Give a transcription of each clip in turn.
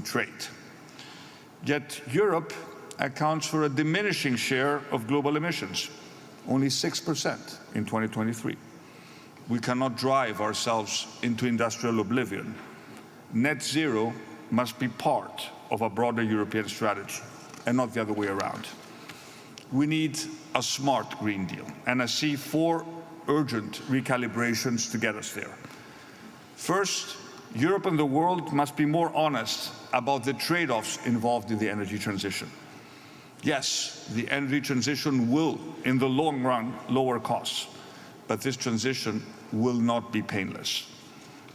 trade. Yet Europe accounts for a diminishing share of global emissions, only 6% in 2023. We cannot drive ourselves into industrial oblivion. Net zero must be part of a broader European strategy and not the other way around. We need a smart Green Deal, and I see 4 urgent recalibrations to get us there. First, Europe and the world must be more honest about the trade-offs involved in the energy transition. Yes, the energy transition will, in the long run, lower costs, but this transition will not be painless.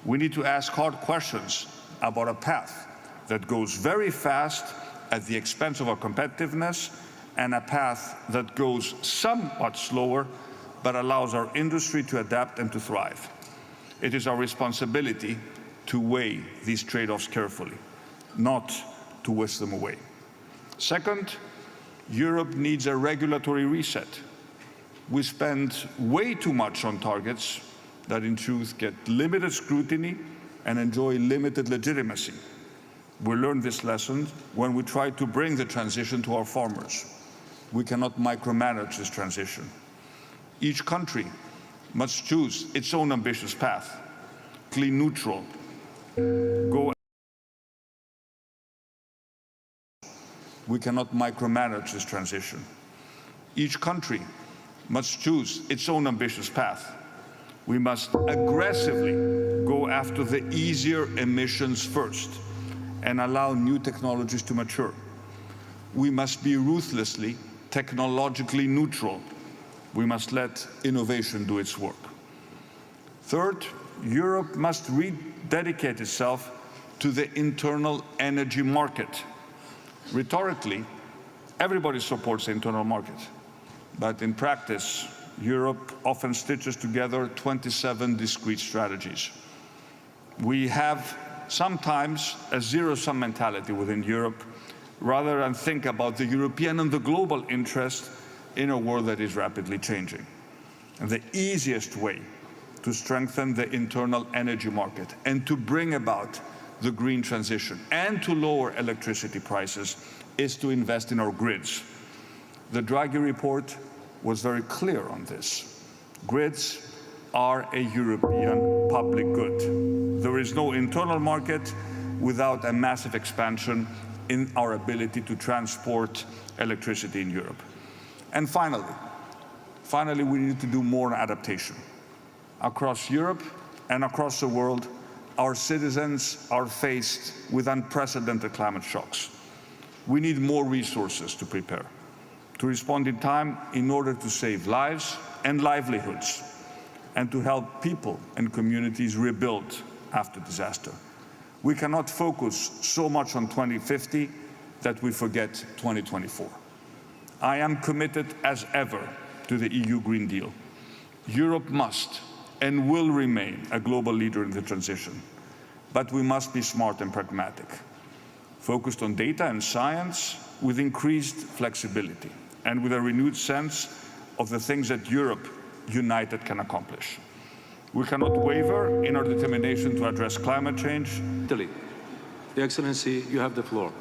We need to ask hard questions about a path that goes very fast at the expense of our competitiveness and a path that goes somewhat slower but allows our industry to adapt and to thrive. It is our responsibility to weigh these trade-offs carefully, not to whisk them away. Second, Europe needs a regulatory reset. We spend way too much on targets that in truth get limited scrutiny and enjoy limited legitimacy. We learned this lesson when we tried to bring the transition to our farmers. We cannot micromanage this transition. Each country must choose its own ambitious path, clean neutral, We cannot micromanage this transition. Each country must choose its own ambitious path. We must aggressively go after the easier emissions first and allow new technologies to mature. We must be ruthlessly technologically neutral. We must let innovation do its work. Third, Europe must rededicate itself to the internal energy market. Rhetorically, everybody supports the internal market, but in practice, Europe often stitches together 27 discrete strategies. We have sometimes a zero-sum mentality within Europe, rather than think about the European and the global interest in a world that is rapidly changing. And the easiest way to strengthen the internal energy market and to bring about the green transition and to lower electricity prices is to invest in our grids. The Draghi report was very clear on this. Grids are a European public good. There is no internal market without a massive expansion in our ability to transport electricity in Europe. And finally, we need to do more on adaptation. Across Europe and across the world, our citizens are faced with unprecedented climate shocks. We need more resources to prepare, to respond in time in order to save lives and livelihoods, and to help people and communities rebuild after disaster. We cannot focus so much on 2050 that we forget 2024. I am committed as ever to the EU Green Deal. Europe must and will remain a global leader in the transition. But we must be smart and pragmatic, focused on data and science with increased flexibility and with a renewed sense of the things that Europe united can accomplish. We cannot waver in our determination to address climate change. Italy. Your Excellency, you have the floor.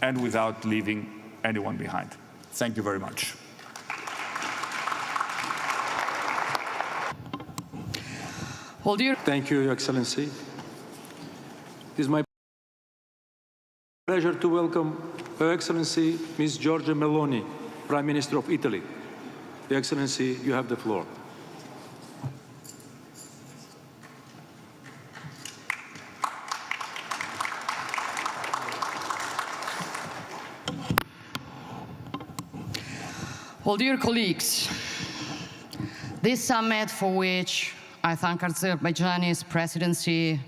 And without leaving anyone behind. Thank you very much. Thank you, Your Excellency. It is my pleasure to welcome Her Excellency Ms. Giorgia Meloni, Prime Minister of Italy. Your Excellency, you have the floor. Well, dear colleagues, this summit, for which I thank Azerbaijani's presidency,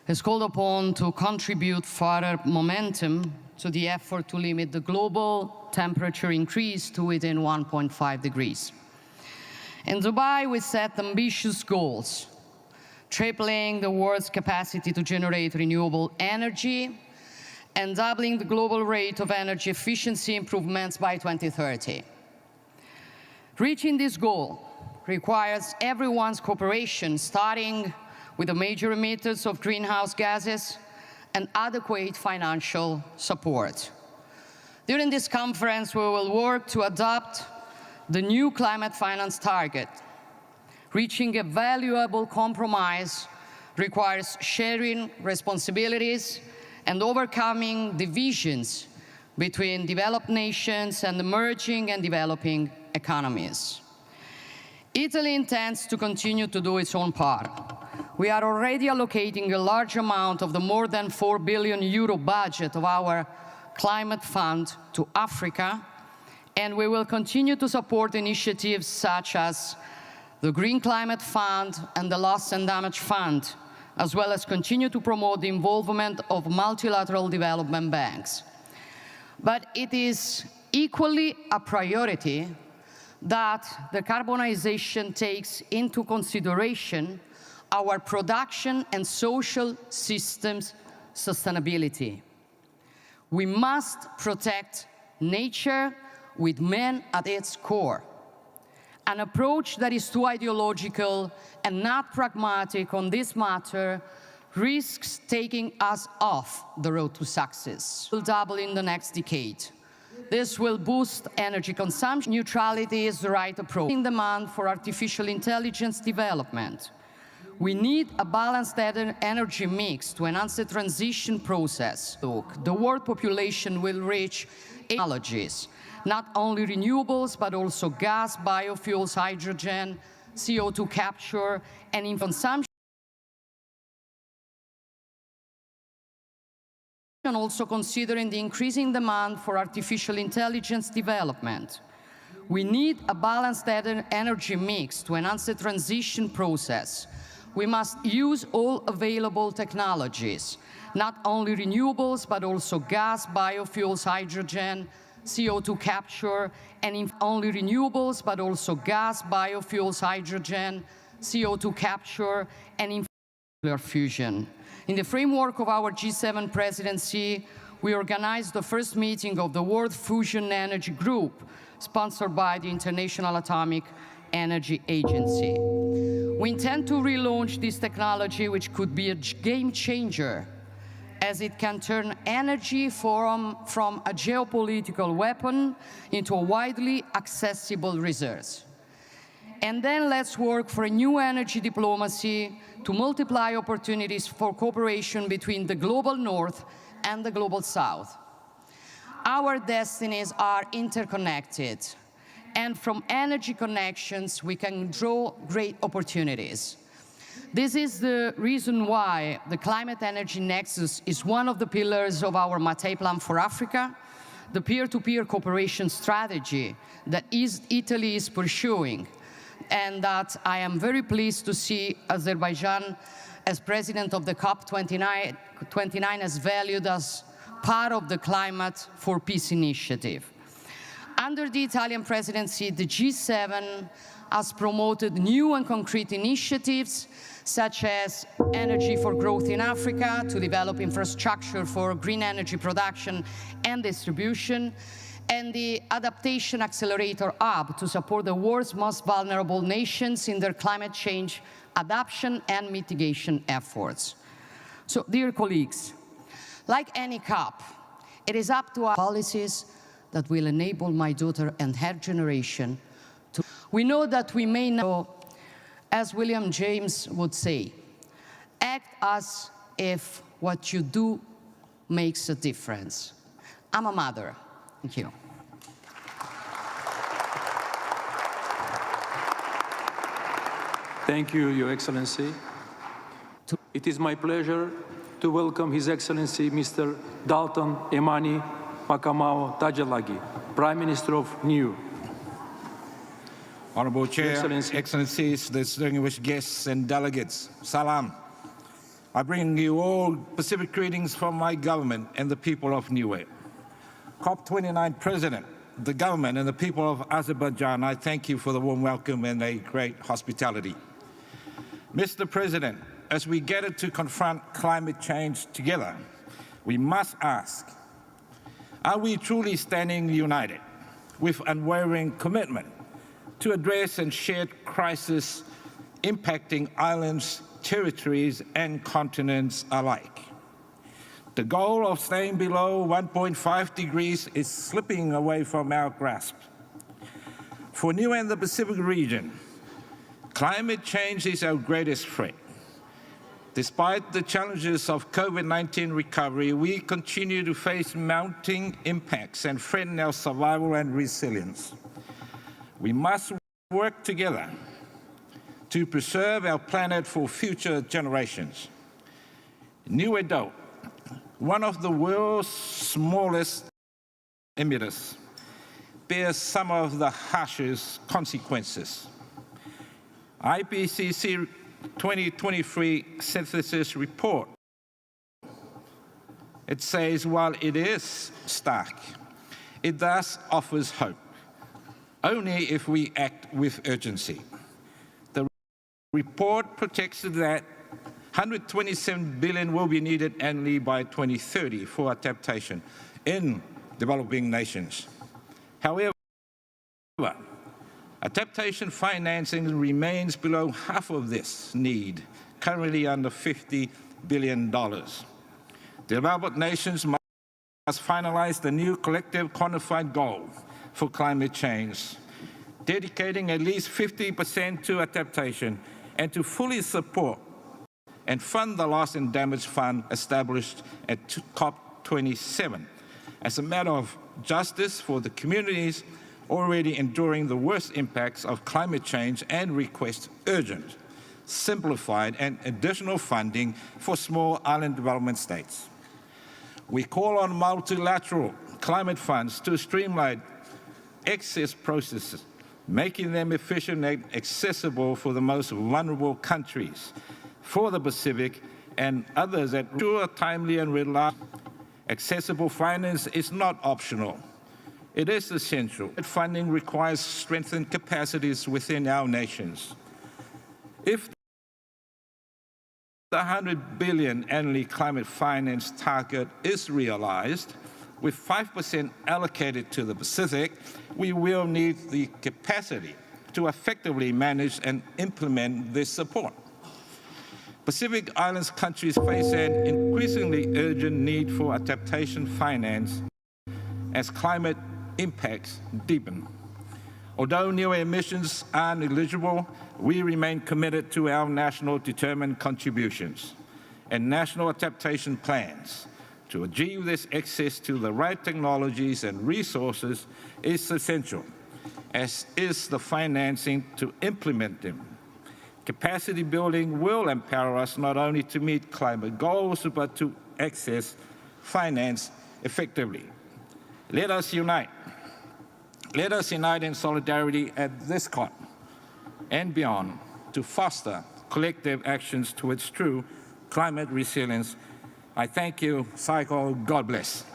is called upon to contribute further momentum to the effort to limit the global temperature increase to within 1.5 degrees. In Dubai, we set ambitious goals, tripling the world's capacity to generate renewable energy and doubling the global rate of energy efficiency improvements by 2030. Reaching this goal requires everyone's cooperation, starting with the major emitters of greenhouse gases, and adequate financial support. During this conference, we will work to adopt the new climate finance target. Reaching a valuable compromise requires sharing responsibilities and overcoming divisions between developed nations and emerging and developing economies. Italy intends to continue to do its own part. We are already allocating a large amount of the more than €4 billion budget of our climate fund to Africa, and we will continue to support initiatives such as the Green Climate Fund and the Loss and Damage Fund, as well as continue to promote the involvement of multilateral development banks. But it is equally a priority that the decarbonization takes into consideration our production and social systems sustainability. We must protect nature with man at its core. An approach that is too ideological and not pragmatic on this matter risks taking us off the road to success. Will double in the next decade. This will boost energy consumption. Neutrality is the right approach. In demand for artificial intelligence development. We need a balanced energy mix to enhance the transition process. Look, the world population will reach technologies, not only renewables, but also gas, biofuels, hydrogen, CO2 capture, and in consumption. Also considering the increasing demand for artificial intelligence development. We need a balanced energy mix to enhance the transition process. We must use all available technologies, not only renewables, but also gas, biofuels, hydrogen, CO2 capture, and only renewables, but also gas, biofuels, hydrogen, CO2 capture, and nuclear fusion. In the framework of our G7 presidency, we organized the first meeting of the World Fusion Energy Group, sponsored by the International Atomic Energy Agency. We intend to relaunch this technology, which could be a game changer, as it can turn energy from a geopolitical weapon into a widely accessible resource. And then let's work for a new energy diplomacy to multiply opportunities for cooperation between the global North and the global South. Our destinies are interconnected, and from energy connections, we can draw great opportunities. This is the reason why the Climate Energy Nexus is one of the pillars of our Mattei Plan for Africa, the peer-to-peer cooperation strategy that Italy is pursuing, and that I am very pleased to see Azerbaijan, as president of the COP29, has valued as part of the Climate for Peace initiative. Under the Italian presidency, the G7 has promoted new and concrete initiatives, such as Energy for Growth in Africa, to develop infrastructure for green energy production and distribution, and the Adaptation Accelerator Hub to support the world's most vulnerable nations in their climate change adaptation and mitigation efforts. So, dear colleagues, like any COP, it is up to our policies that will enable my daughter and her generation to. We know that we may not, as William James would say, act as if what you do makes a difference. I'm a mother. Thank you. Thank you, Your Excellency. It is my pleasure to welcome His Excellency Mr. Dalton Emani Makamao Tajalagi, Prime Minister of Niue. Honorable Chair, Excellency. Excellencies, distinguished guests and delegates, salam. I bring you all Pacific greetings from my government and the people of Niue. COP29 President, the government and the people of Azerbaijan, I thank you for the warm welcome and a great hospitality. Mr. President, as we gather to confront climate change together, we must ask, are we truly standing united with unwavering commitment to address and shared crisis impacting islands territories and continents alike. The goal of staying below 1.5 degrees is slipping away from our grasp. For Niue and the Pacific region, climate change is our greatest threat. Despite the challenges of COVID-19 recovery, we continue to face mounting impacts and threaten our survival and resilience. We must work together to preserve our planet for future generations. Niue, one of the world's smallest emitters, bears some of the harshest consequences. IPCC 2023 synthesis report, it says while it is stark, it thus offers hope, only if we act with urgency. The report projects that 127 billion will be needed annually by 2030 for adaptation in developing nations. However, adaptation financing remains below half of this need, currently under $50 billion. Developed nations must finalize the new collective quantified goal for climate change, dedicating at least 50% to adaptation and to fully support and fund the Loss and Damage Fund established at COP27 as a matter of justice for the communities already enduring the worst impacts of climate change, and request urgent, simplified and additional funding for small island development states. We call on multilateral climate funds to streamline access processes, making them efficient and accessible for the most vulnerable countries, for the Pacific and others that ensure timely and reliable. Accessible finance is not optional. It is essential. Funding requires strengthened capacities within our nations. If the 100 billion annually climate finance target is realized, with 5% allocated to the Pacific, we will need the capacity to effectively manage and implement this support. Pacific Islands countries face an increasingly urgent need for adaptation finance as climate impacts deepen. Although new emissions are negligible, we remain committed to our national determined contributions and national adaptation plans. To achieve this, access to the right technologies and resources is essential, as is the financing to implement them. Capacity building will empower us not only to meet climate goals, but to access finance effectively. Let us unite. Let us unite in solidarity at this COP and beyond to foster collective actions towards true climate resilience. I thank you. Saiko, God bless.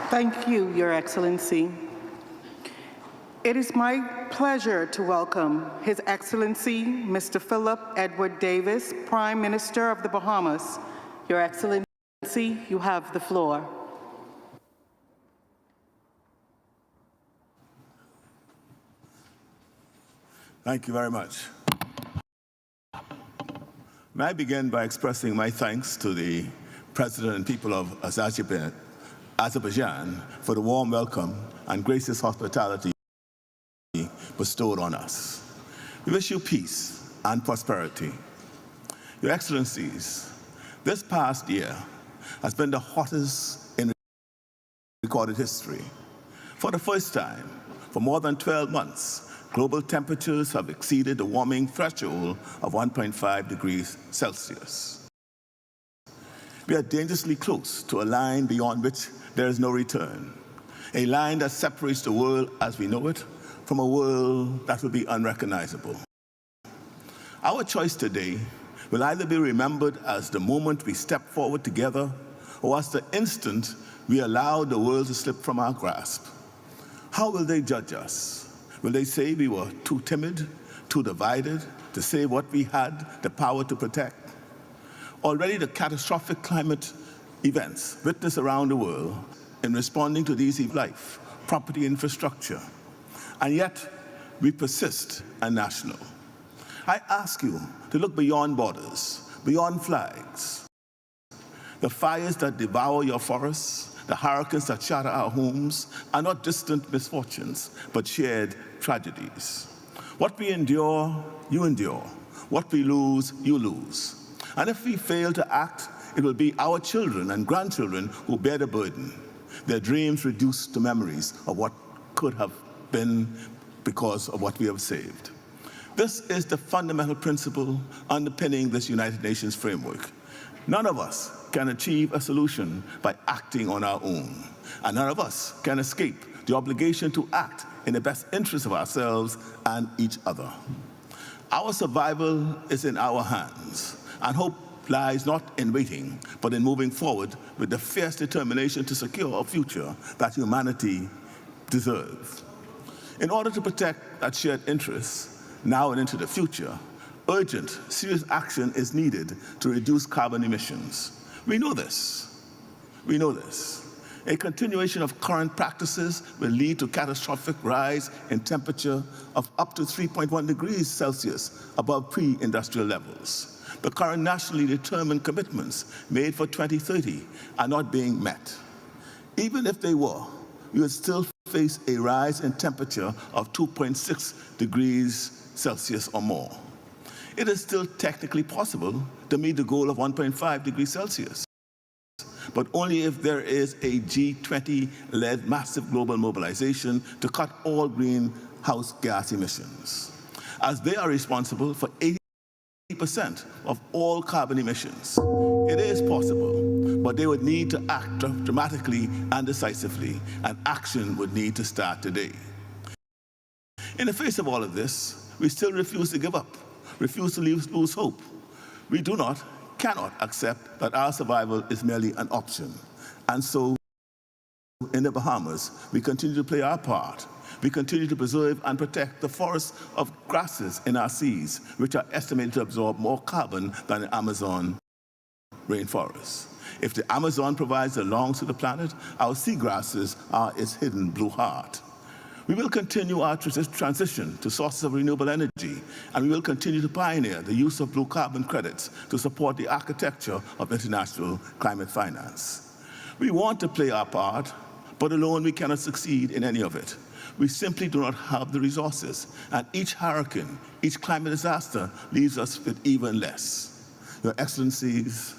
Thank you, Your Excellency. It is my pleasure to welcome His Excellency, Mr. Philip Edward Davis, Prime Minister of the Bahamas. Your Excellency, you have the floor. Thank you very much. May I begin by expressing my thanks to the President and people of Azerbaijan for the warm welcome and gracious hospitality bestowed on us. We wish you peace and prosperity. Your Excellencies, this past year has been the hottest in recorded history. For the first time, for more than 12 months, global temperatures have exceeded the warming threshold of 1.5 degrees Celsius. We are dangerously close to a line beyond which there is no return, a line that separates the world as we know it from a world that will be unrecognizable. Our choice today will either be remembered as the moment we step forward together or as the instant we allow the world to slip from our grasp. How will they judge us? Will they say we were too timid, too divided to say what we had the power to protect? Already the catastrophic climate events witnessed around the world in responding to these life, property, infrastructure. And yet, we persist and national. I ask you to look beyond borders, beyond flags. The fires that devour your forests, the hurricanes that shatter our homes are not distant misfortunes, but shared tragedies. What we endure, you endure. What we lose, you lose. And if we fail to act, it will be our children and grandchildren who bear the burden, their dreams reduced to memories of what could have been because of what we have saved. This is the fundamental principle underpinning this United Nations framework. None of us can achieve a solution by acting on our own, and none of us can escape the obligation to act in the best interest of ourselves and each other. Our survival is in our hands, and hope lies not in waiting, but in moving forward with the fierce determination to secure a future that humanity deserves. In order to protect that shared interest, now and into the future, urgent, serious action is needed to reduce carbon emissions. We know this. We know this. A continuation of current practices will lead to catastrophic rise in temperature of up to 3.1 degrees Celsius above pre-industrial levels. The current nationally determined commitments made for 2030 are not being met. Even if they were, we would still face a rise in temperature of 2.6 degrees Celsius or more. It is still technically possible to meet the goal of 1.5 degrees Celsius, but only if there is a G20-led massive global mobilization to cut all greenhouse gas emissions, as they are responsible for 80% of all carbon emissions. It is possible, but they would need to act dramatically and decisively, and action would need to start today. In the face of all of this, we still refuse to give up, refuse to lose hope. We cannot accept that our survival is merely an option. And so, in the Bahamas, we continue to play our part. We continue to preserve and protect the forests of grasses in our seas, which are estimated to absorb more carbon than the Amazon rainforest. If the Amazon provides the lungs to the planet, our seagrasses are its hidden blue heart. We will continue our transition to sources of renewable energy, and we will continue to pioneer the use of blue carbon credits to support the architecture of international climate finance. We want to play our part, but alone we cannot succeed in any of it. We simply do not have the resources, and each hurricane, each climate disaster leaves us with even less. Your Excellencies,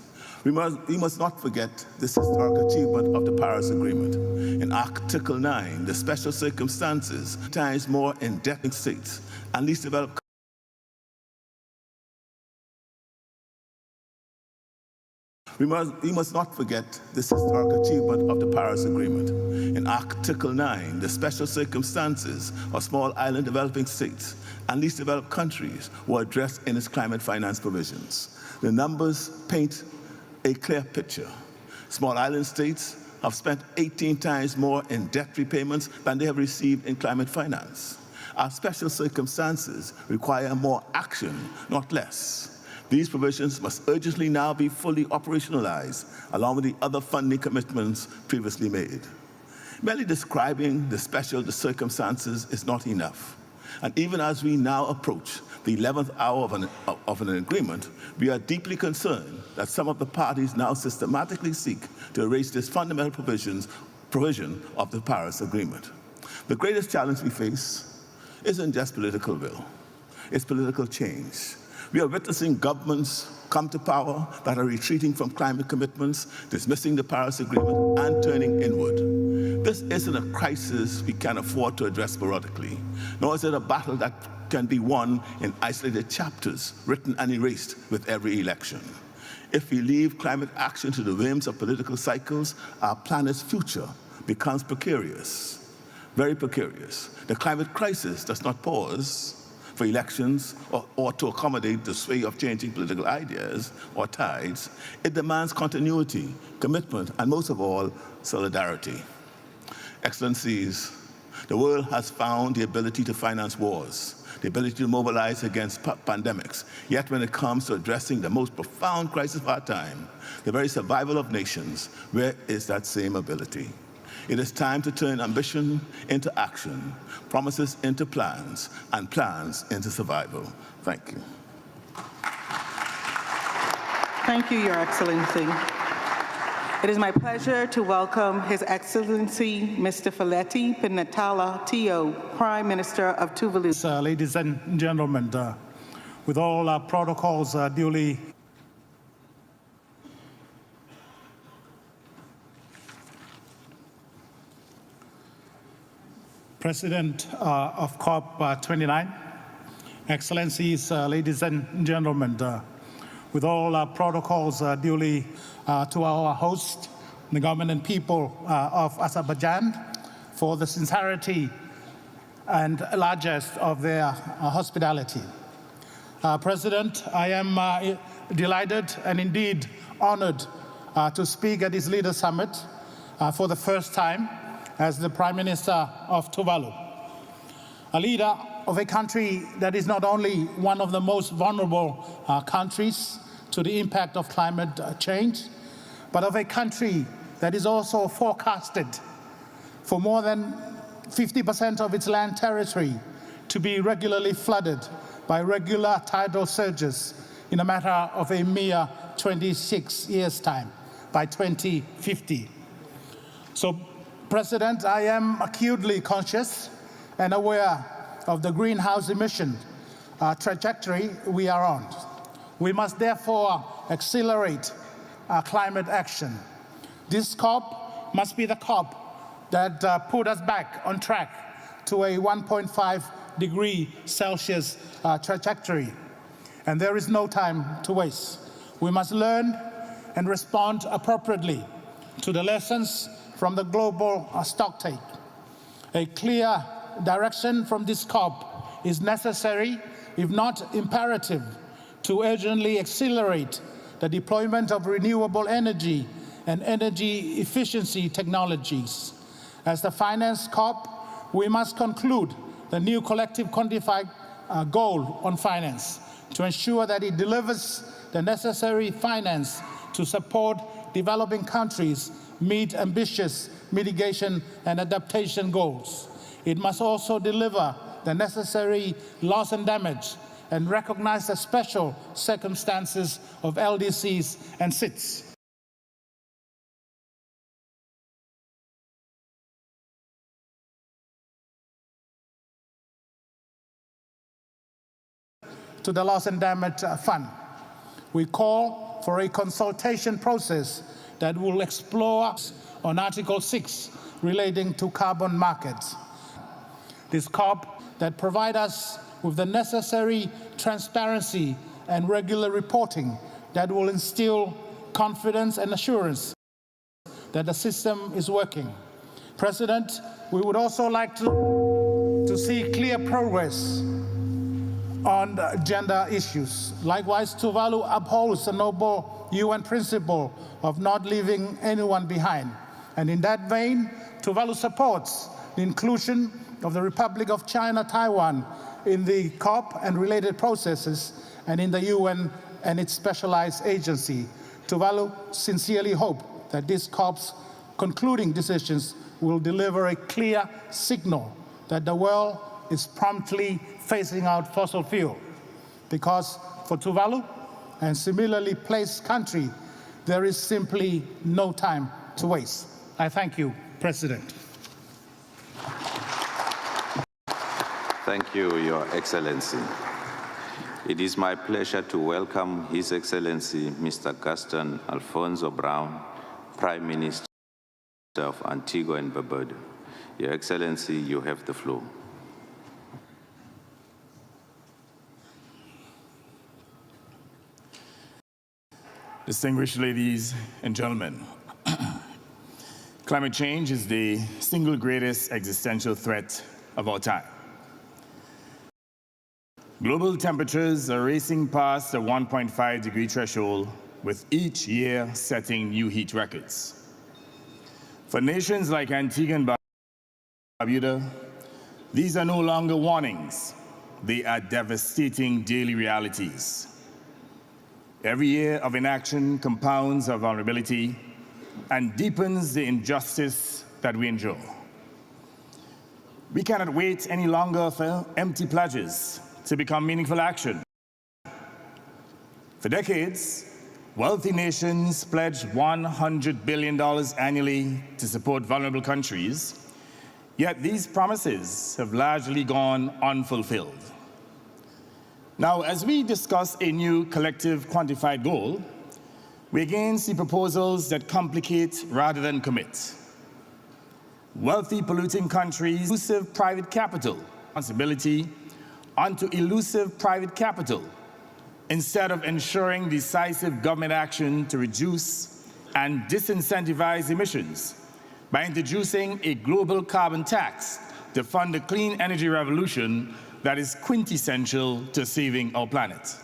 we must not forget this historic achievement of the Paris Agreement. In Article 9, the special circumstances times more in debt states and least developed We must not forget this historic achievement of the Paris Agreement. In Article 9, the special circumstances of small island developing states and least developed countries were addressed in its climate finance provisions. The numbers paint a clear picture. Small island states have spent 18 times more in debt repayments than they have received in climate finance. Our special circumstances require more action, not less. These provisions must urgently now be fully operationalized, along with the other funding commitments previously made. Merely describing the circumstances is not enough. And even as we now approach the 11th hour of an agreement, we are deeply concerned that some of the parties now systematically seek to erase this fundamental provision of the Paris Agreement. The greatest challenge we face isn't just political will, it's political change. We are witnessing governments come to power that are retreating from climate commitments, dismissing the Paris Agreement, and turning inward. This isn't a crisis we can afford to address sporadically, nor is it a battle that can be won in isolated chapters, written and erased with every election. If we leave climate action to the whims of political cycles, our planet's future becomes precarious, very precarious. The climate crisis does not pause for elections or to accommodate the sway of changing political ideas or tides. It demands continuity, commitment, and most of all, solidarity. Excellencies, the world has found the ability to finance wars, the ability to mobilize against pandemics. Yet when it comes to addressing the most profound crisis of our time, the very survival of nations, where is that same ability? It is time to turn ambition into action, promises into plans, and plans into survival. Thank you. Thank you, Your Excellency. It is my pleasure to welcome His Excellency Mr. Fileti Pinatala Tio, Prime Minister of Tuvalu. Ladies and gentlemen, with all our protocols duly President of COP29, Excellencies, ladies and gentlemen, with all our protocols duly to our host, the government and people of Azerbaijan, for the sincerity and largesse of their hospitality. President, I am delighted and indeed honored to speak at this Leader Summit for the first time as the Prime Minister of Tuvalu, a leader of a country that is not only one of the most vulnerable countries to the impact of climate change, but of a country that is also forecasted for more than 50% of its land territory to be regularly flooded by regular tidal surges in a matter of a mere 26 years' time, by 2050. So, President, I am acutely conscious and aware of the greenhouse emission trajectory we are on. We must therefore accelerate our climate action. This COP must be the COP that put us back on track to a 1.5 degree Celsius trajectory. And there is no time to waste. We must learn and respond appropriately to the lessons from the global stocktake. A clear direction from this COP is necessary, if not imperative, to urgently accelerate the deployment of renewable energy and energy efficiency technologies. As the Finance COP, we must conclude the new collective quantified goal on finance to ensure that it delivers the necessary finance to support developing countries meet ambitious mitigation and adaptation goals. It must also deliver the necessary loss and damage and recognize the special circumstances of LDCs and SITs. To the Loss and Damage Fund. We call for a consultation process that will explore on Article 6 relating to carbon markets. This COP that provide us with the necessary transparency and regular reporting that will instill confidence and assurance that the system is working. President, we would also like to see clear progress on gender issues. Likewise, Tuvalu upholds the noble UN principle of not leaving anyone behind. And in that vein, Tuvalu supports the inclusion of the Republic of China, Taiwan in the COP and related processes and in the UN and its specialized agency. Tuvalu sincerely hope that this COP's concluding decisions will deliver a clear signal that the world is promptly phasing out fossil fuel. Because for Tuvalu and similarly placed country, there is simply no time to waste. I thank you, President. Thank you, Your Excellency. It is my pleasure to welcome His Excellency Mr. Gaston Alfonso Brown, Prime Minister of Antigua and Barbuda. Your Excellency, you have the floor. Distinguished ladies and gentlemen, climate change is the single greatest existential threat of our time. Global temperatures are racing past the 1.5 degree threshold, with each year setting new heat records. For nations like Antigua and Barbuda, these are no longer warnings. They are devastating daily realities. Every year of inaction compounds our vulnerability and deepens the injustice that we endure. We cannot wait any longer for empty pledges to become meaningful action. For decades, wealthy nations pledged $100 billion annually to support vulnerable countries, yet these promises have largely gone unfulfilled. Now, as we discuss a new collective quantified goal, we again see proposals that complicate rather than commit. Wealthy polluting countries, elusive private capital, responsibility onto elusive private capital, instead of ensuring decisive government action to reduce and disincentivize emissions by introducing a global carbon tax to fund the clean energy revolution that is quintessential to saving our planet.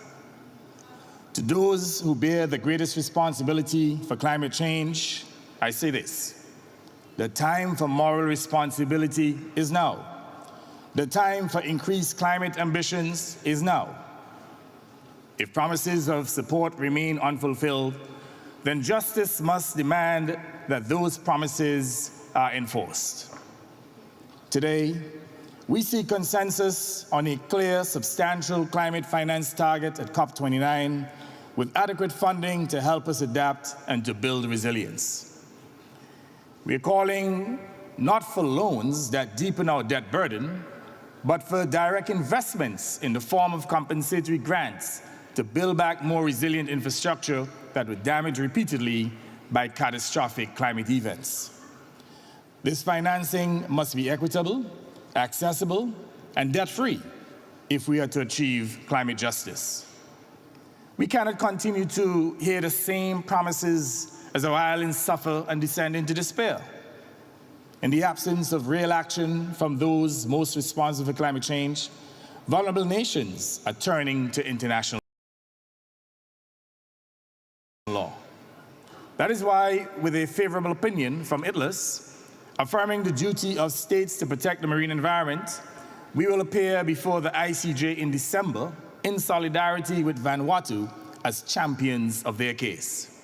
To those who bear the greatest responsibility for climate change, I say this: the time for moral responsibility is now. The time for increased climate ambitions is now. If promises of support remain unfulfilled, then justice must demand that those promises are enforced. Today, we see consensus on a clear, substantial climate finance target at COP29 with adequate funding to help us adapt and to build resilience. We're calling not for loans that deepen our debt burden, but for direct investments in the form of compensatory grants to build back more resilient infrastructure that were damaged repeatedly by catastrophic climate events. This financing must be equitable, accessible, and debt-free if we are to achieve climate justice. We cannot continue to hear the same promises as our islands suffer and descend into despair. In the absence of real action from those most responsible for climate change, vulnerable nations are turning to international law. That is why, with a favorable opinion from ITLAS, affirming the duty of states to protect the marine environment, we will appear before the ICJ in December in solidarity with Vanuatu as champions of their case.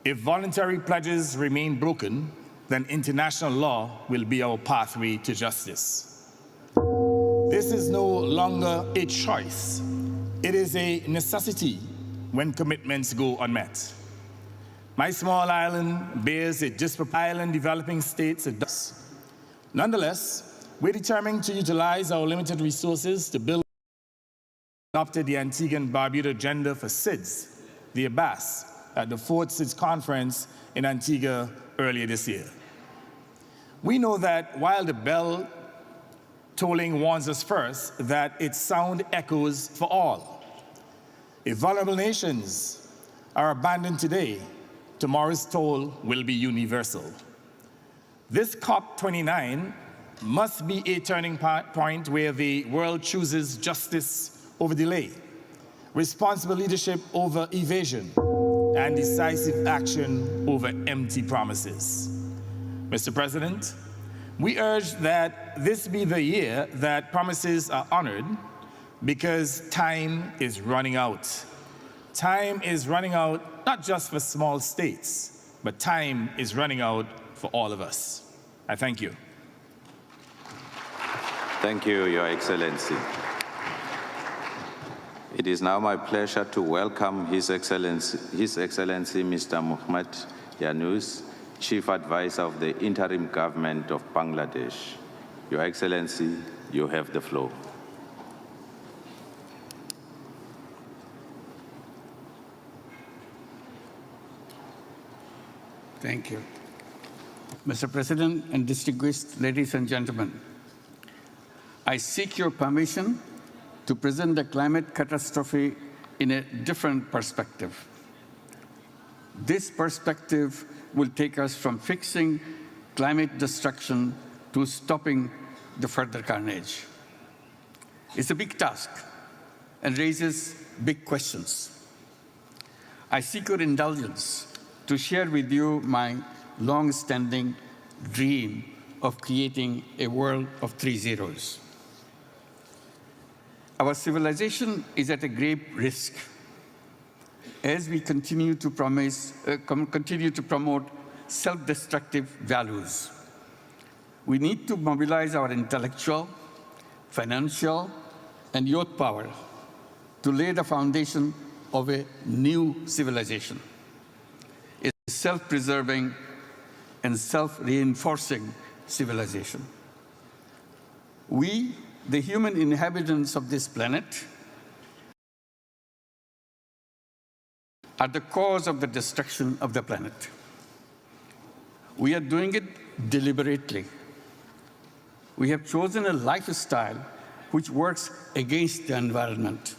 If voluntary pledges remain broken, then international law will be our pathway to justice. This is no longer a choice. It is a necessity when commitments go unmet. My small island bears a disproportionate island developing states it does. Nonetheless, we're determined to utilize our limited resources to build adopted the Antigua and Barbuda agenda for SIDS, the Abbas, at the fourth SIDS conference in Antigua earlier this year. We know that while the bell tolling warns us first, that its sound echoes for all. If vulnerable nations are abandoned today, tomorrow's toll will be universal. This COP29 must be a turning point where the world chooses justice over delay, responsible leadership over evasion, and decisive action over empty promises. Mr. President, we urge that this be the year that promises are honored, because time is running out. Time is running out not just for small states, but time is running out for all of us. I thank you. Thank you, Your Excellency. It is now my pleasure to welcome His Excellency Mr. Muhammad Yunus, Chief Advisor of the Interim Government of Bangladesh. Your Excellency, you have the floor. Thank you. Mr. President and distinguished ladies and gentlemen, I seek your permission to present the climate catastrophe in a different perspective. This perspective will take us from fixing climate destruction to stopping the further carnage. It's a big task and raises big questions. I seek your indulgence to share with you my long-standing dream of creating a world of 3 zeros. Our civilization is at a grave risk as we continue to promote self-destructive values. We need to mobilize our intellectual, financial, and youth power to lay the foundation of a new civilization, a self-preserving and self-reinforcing civilization. We, the human inhabitants of this planet, are the cause of the destruction of the planet. We are doing it deliberately. We have chosen a lifestyle which works against the environment.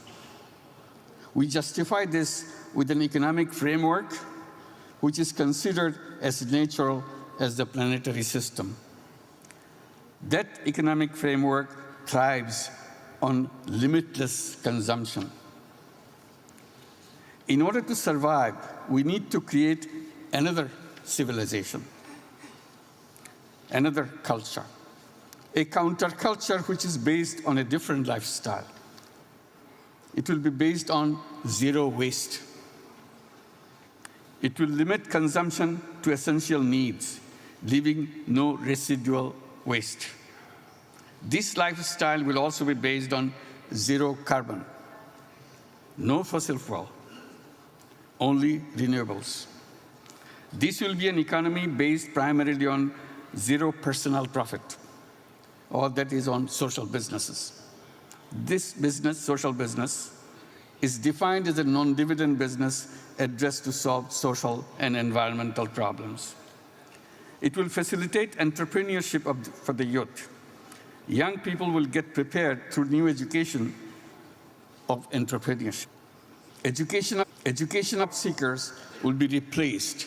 We justify this with an economic framework which is considered as natural as the planetary system. That economic framework thrives on limitless consumption. In order to survive, we need to create another civilization, another culture, a counterculture which is based on a different lifestyle. It will be based on zero waste. It will limit consumption to essential needs, leaving no residual waste. This lifestyle will also be based on zero carbon, no fossil fuel, only renewables. This will be an economy based primarily on zero personal profit, or that is on social businesses. This business, social business, is defined as a non-dividend business addressed to solve social and environmental problems. It will facilitate entrepreneurship for the youth. Young people will get prepared through new education of entrepreneurship. Education of seekers will be replaced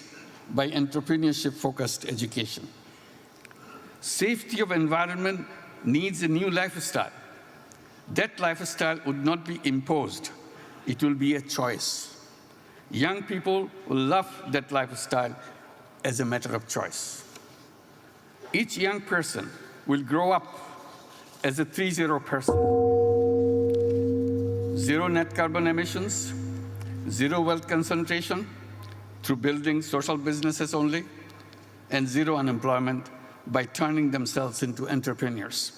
by entrepreneurship-focused education. Safety of environment needs a new lifestyle. That lifestyle would not be imposed. It will be a choice. Young people will love that lifestyle as a matter of choice. Each young person will grow up as a 3-0 person. Zero net carbon emissions, zero wealth concentration through building social businesses only, and zero unemployment by turning themselves into entrepreneurs.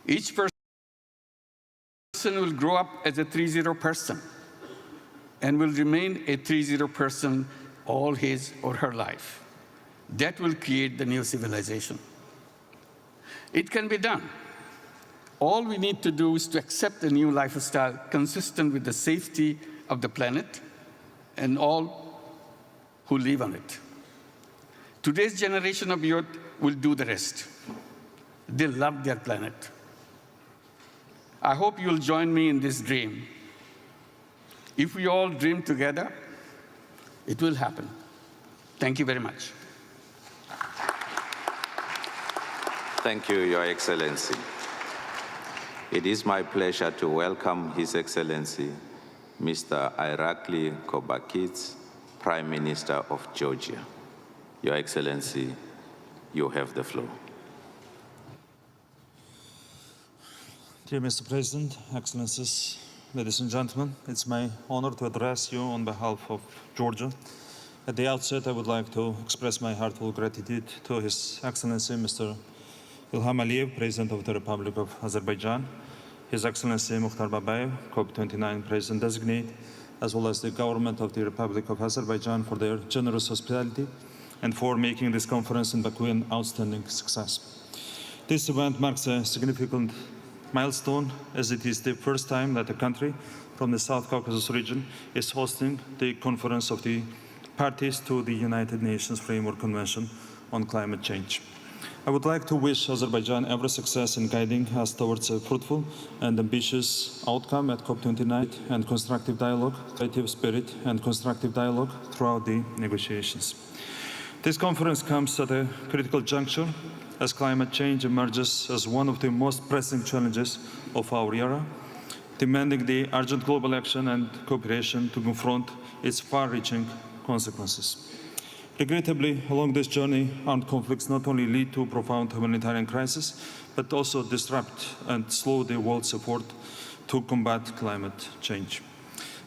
Each person will grow up as a 3-0 person and will remain a 3-0 person all his or her life. That will create the new civilization. It can be done. All we need to do is to accept a new lifestyle consistent with the safety of the planet and all who live on it. Today's generation of youth will do the rest. They love their planet. I hope you'll join me in this dream. If we all dream together, it will happen. Thank you very much. Thank you, Your Excellency. It is my pleasure to welcome His Excellency, Mr. Irakli Kobakidze, Prime Minister of Georgia. Your Excellency, you have the floor. Dear Mr. President, Excellencies, ladies and gentlemen, it's my honor to address you on behalf of Georgia. At the outset, I would like to express my heartfelt gratitude to His Excellency, Mr. Ilham Aliyev, President of the Republic of Azerbaijan, His Excellency Mukhtar Babayev, COP29 President-designate, as well as the government of the Republic of Azerbaijan for their generous hospitality and for making this conference in Baku an outstanding success. This event marks a significant milestone, as it is the first time that a country from the South Caucasus region is hosting the conference of the parties to the United Nations Framework Convention on Climate Change. I would like to wish Azerbaijan every success in guiding us towards a fruitful and ambitious outcome at COP29 and constructive dialogue, creative spirit and constructive dialogue throughout the negotiations. This conference comes at a critical juncture as climate change emerges as one of the most pressing challenges of our era, demanding the urgent global action and cooperation to confront its far-reaching consequences. Regrettably, along this journey, armed conflicts not only lead to profound humanitarian crisis, but also disrupt and slow the world's effort to combat climate change.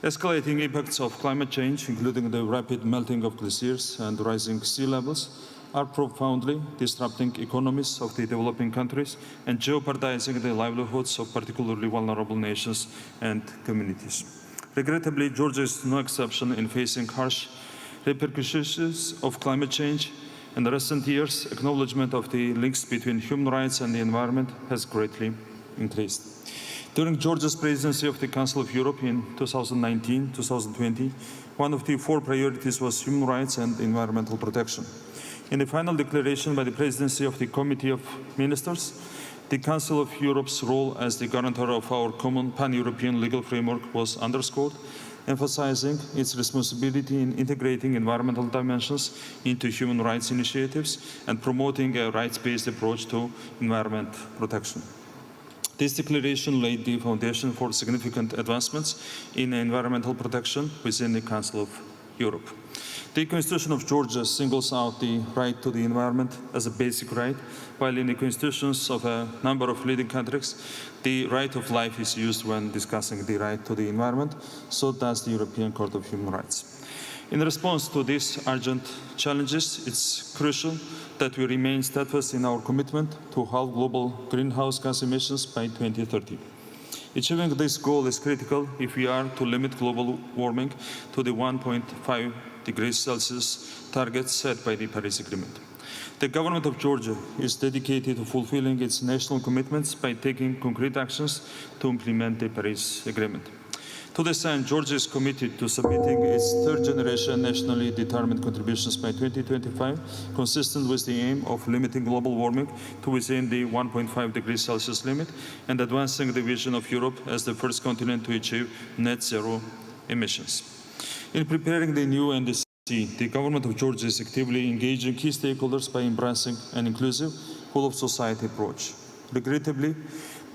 Escalating impacts of climate change, including the rapid melting of glaciers and rising sea levels, are profoundly disrupting economies of the developing countries and jeopardizing the livelihoods of particularly vulnerable nations and communities. Regrettably, Georgia is no exception in facing harsh repercussions of climate change. In the recent years, acknowledgement of the links between human rights and the environment has greatly increased. During Georgia's presidency of the Council of Europe in 2019-2020, one of the 4 priorities was human rights and environmental protection. In the final declaration by the presidency of the Committee of Ministers, the Council of Europe's role as the guarantor of our common pan-European legal framework was underscored, emphasizing its responsibility in integrating environmental dimensions into human rights initiatives and promoting a rights-based approach to environment protection. This declaration laid the foundation for significant advancements in environmental protection within the Council of Europe. The Constitution of Georgia singles out the right to the environment as a basic right, while in the constitutions of a number of leading countries, the right of life is used when discussing the right to the environment. So does the European Court of Human Rights. In response to these urgent challenges, it's crucial that we remain steadfast in our commitment to halve global greenhouse gas emissions by 2030. Achieving this goal is critical if we are to limit global warming to the 1.5 degrees Celsius target set by the Paris Agreement. The government of Georgia is dedicated to fulfilling its national commitments by taking concrete actions to implement the Paris Agreement. To this end, Georgia is committed to submitting its 3rd generation nationally determined contributions by 2025, consistent with the aim of limiting global warming to within the 1.5 degrees Celsius limit and advancing the vision of Europe as the first continent to achieve net zero emissions. In preparing the new NDC, the government of Georgia is actively engaging key stakeholders by embracing an inclusive, whole-of-society approach. Regrettably,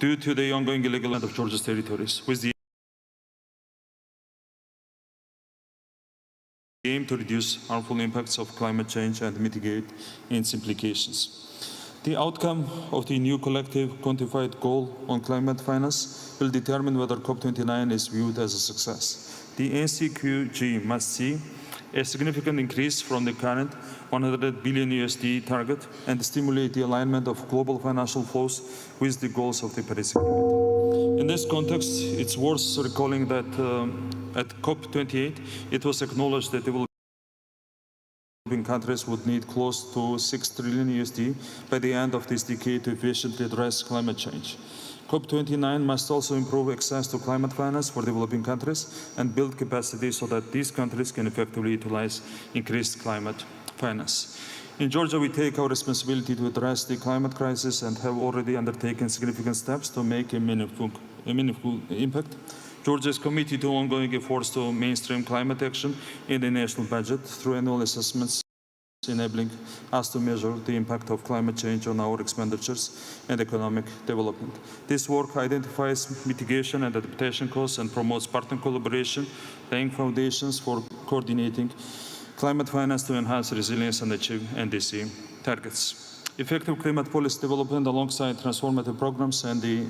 due to the ongoing illegal land of Georgia's territories, with the aim to reduce harmful impacts of climate change and mitigate its implications. The outcome of the new collective quantified goal on climate finance will determine whether COP29 is viewed as a success. The NCQG must see a significant increase from the current $100 billion USD target and stimulate the alignment of global financial flows with the goals of the Paris Agreement. In this context, it's worth recalling that at COP28, it was acknowledged that developing countries would need close to $6 trillion USD by the end of this decade to efficiently address climate change. COP29 must also improve access to climate finance for developing countries and build capacity so that these countries can effectively utilize increased climate finance. In Georgia, we take our responsibility to address the climate crisis and have already undertaken significant steps to make a meaningful impact. Georgia is committed to ongoing efforts to mainstream climate action in the national budget through annual assessments, enabling us to measure the impact of climate change on our expenditures and economic development. This work identifies mitigation and adaptation costs and promotes partner collaboration, laying foundations for coordinating climate finance to enhance resilience and achieve NDC targets. Effective climate policy development alongside transformative programs and the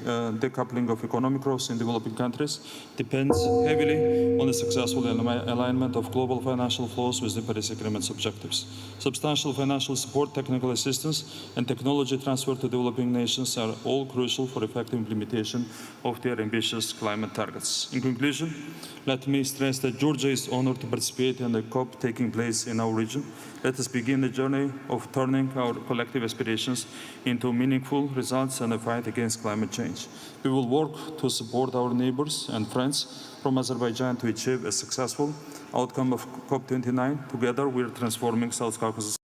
decoupling of economic growth in developing countries depends heavily on the successful alignment of global financial flows with the Paris Agreement's objectives. Substantial financial support, technical assistance, and technology transfer to developing nations are all crucial for effective implementation of their ambitious climate targets. In conclusion, let me stress that Georgia is honored to participate in the COP taking place in our region. Let us begin the journey of turning our collective aspirations into meaningful results and a fight against climate change. We will work to support our neighbors and friends from Azerbaijan to achieve a successful outcome of COP29. Together, we are transforming South Caucasus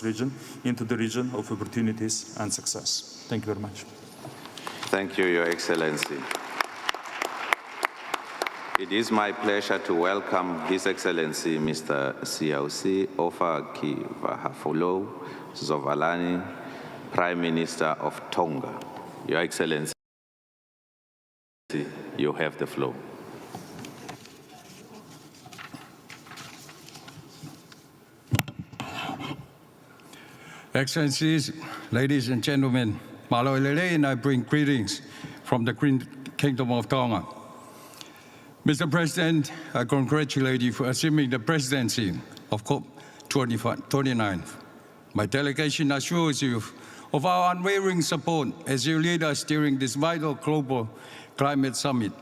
region into the region of opportunities and success. Thank you very much. Thank you, Your Excellency. It is my pleasure to welcome His Excellency Mr. Siausi Ofakivahafulo Zovalani, Prime Minister of Tonga. Your Excellency, you have the floor. Excellencies, ladies and gentlemen, Malo Ilele, and I bring greetings from the Kingdom of Tonga. Mr. President, I congratulate you for assuming the presidency of COP29 29th. My delegation assures you of our unwavering support as you lead us during this vital global climate summit.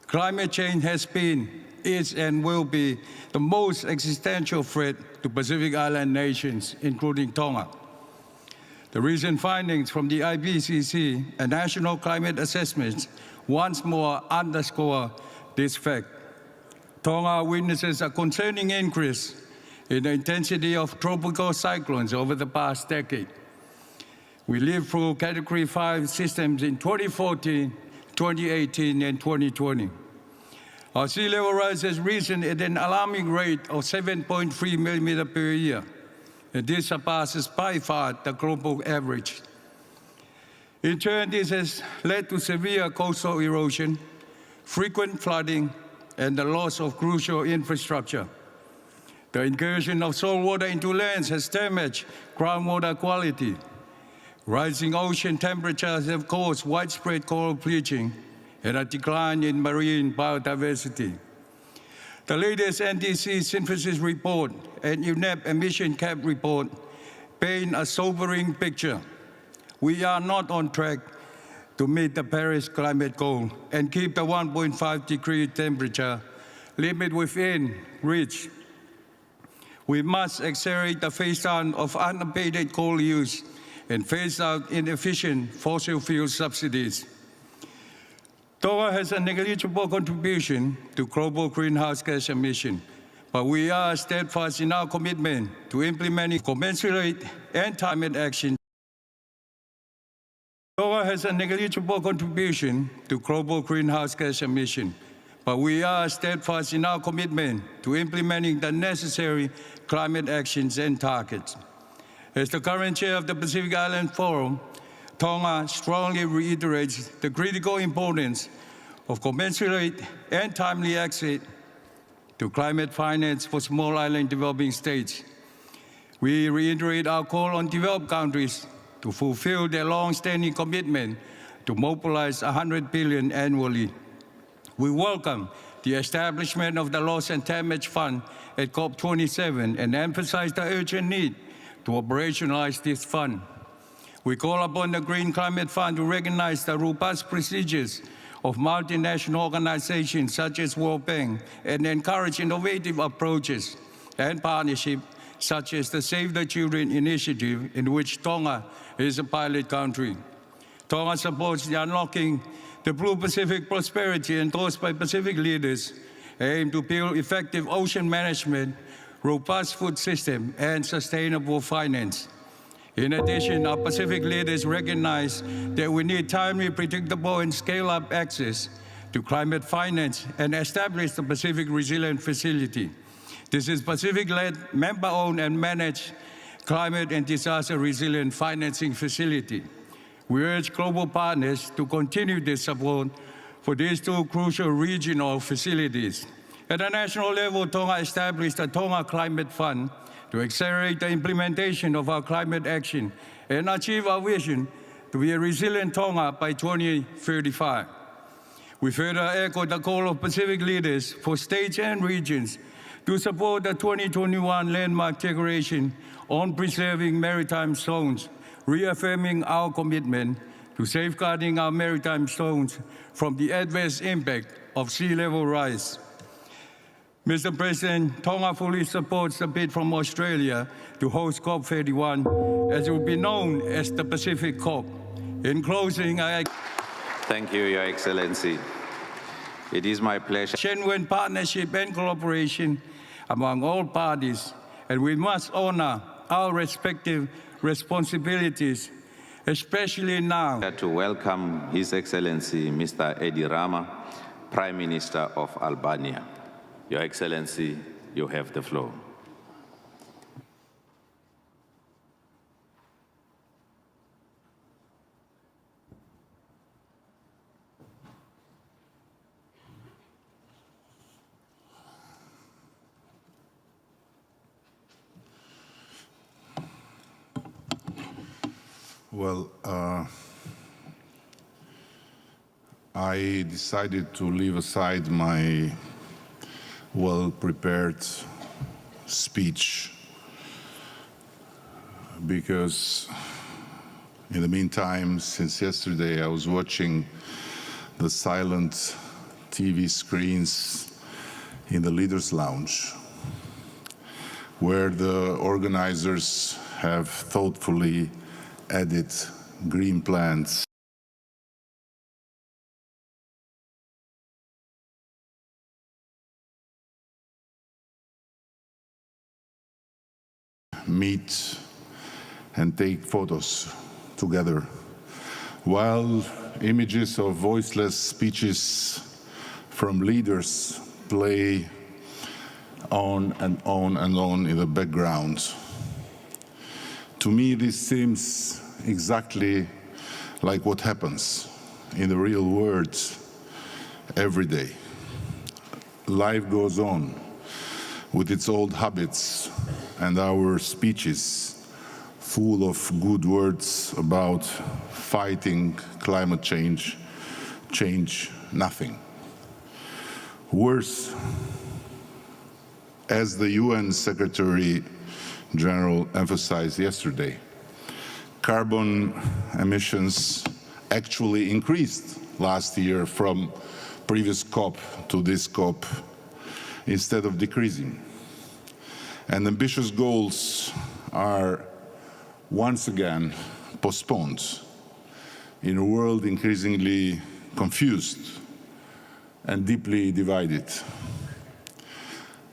Climate change has been, is, and will be the most existential threat to Pacific Island nations, including Tonga. The recent findings from the IPCC and national climate assessments once more underscore this fact. Tonga witnesses a concerning increase in the intensity of tropical cyclones over the past decade. We lived through Category 5 systems in 2014, 2018, and 2020. Our sea level rise has risen at an alarming rate of 7.3 millimeters per year, and this surpasses by far the global average. In turn, this has led to severe coastal erosion, frequent flooding, and the loss of crucial infrastructure. The incursion of salt water into lands has damaged groundwater quality. Rising ocean temperatures have caused widespread coral bleaching and a decline in marine biodiversity. The latest NDC synthesis report and UNEP emission cap report paint a sobering picture. We are not on track to meet the Paris climate goal and keep the 1.5-degree temperature limit within reach. We must accelerate the phase-down of unabated coal use and phase out inefficient fossil fuel subsidies. Tonga has a negligible contribution to global greenhouse gas emissions, but we are steadfast in our commitment to implementing commensurate and climate action. Tonga has a negligible contribution to global greenhouse gas emissions, but we are steadfast in our commitment to implementing the necessary climate actions and targets. As the current chair of the Pacific Island Forum, Tonga strongly reiterates the critical importance of commensurate and timely access to climate finance for small island developing states. We reiterate our call on developed countries to fulfill their long-standing commitment to mobilize $100 billion annually. We welcome the establishment of the Loss and Damage Fund at COP27 and emphasize the urgent need to operationalize this fund. We call upon the Green Climate Fund to recognize the robust procedures of multinational organizations such as World Bank and encourage innovative approaches and partnerships such as the Save the Children initiative, in which Tonga is a pilot country. Tonga supports the Unlocking the Blue Pacific Prosperity endorsed by Pacific leaders, aimed to build effective ocean management, robust food system, and sustainable finance. In addition, our Pacific leaders recognize that we need timely, predictable, and scale-up access to climate finance and establish the Pacific Resilient Facility. This is Pacific-led, member-owned, and managed climate and disaster resilient financing facility. We urge global partners to continue this support for these two crucial regional facilities. At a national level, Tonga established a Tonga Climate Fund to accelerate the implementation of our climate action and achieve our vision to be a resilient Tonga by 2035. We further echo the call of Pacific leaders for states and regions to support the 2021 landmark declaration on preserving maritime zones, reaffirming our commitment to safeguarding our maritime zones from the adverse impact of sea level rise. Mr. President, Tonga fully supports the bid from Australia to host COP31, as it will be known as the Pacific COP. In closing, Thank you, Your Excellency. It is my pleasure. Genuine partnership and cooperation among all parties, and we must honor our respective responsibilities, especially now. To welcome His Excellency Mr. Edi Rama, Prime Minister of Albania. Your Excellency, you have the floor. Well, I decided to leave aside my well-prepared speech because in the meantime, since yesterday, I was watching the silent TV screens in the Leaders' Lounge, where the organizers have thoughtfully added green plants, meet and take photos together, while images of voiceless speeches from leaders play on and on and on in the background. To me, this seems exactly like what happens in the real world every day. Life goes on with its old habits, and our speeches full of good words about fighting climate change change nothing. Worse, as the UN Secretary General emphasized yesterday, carbon emissions actually increased last year from previous COP to this COP instead of decreasing. And ambitious goals are once again postponed in a world increasingly confused and deeply divided.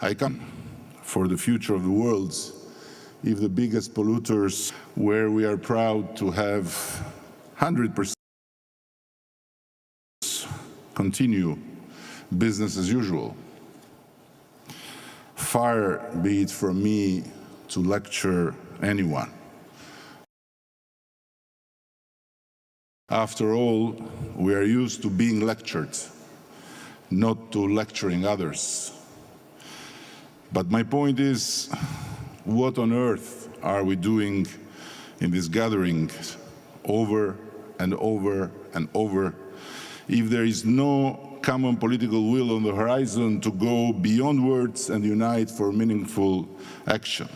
I come for the future of the world if the biggest polluters, where we are proud to have 100% continue business as usual. Far be it from me to lecture anyone. After all, we are used to being lectured, not to lecturing others. But my point is, what on earth are we doing in this gathering over and over and over if there is no common political will on the horizon to go beyond words and unite for meaningful action?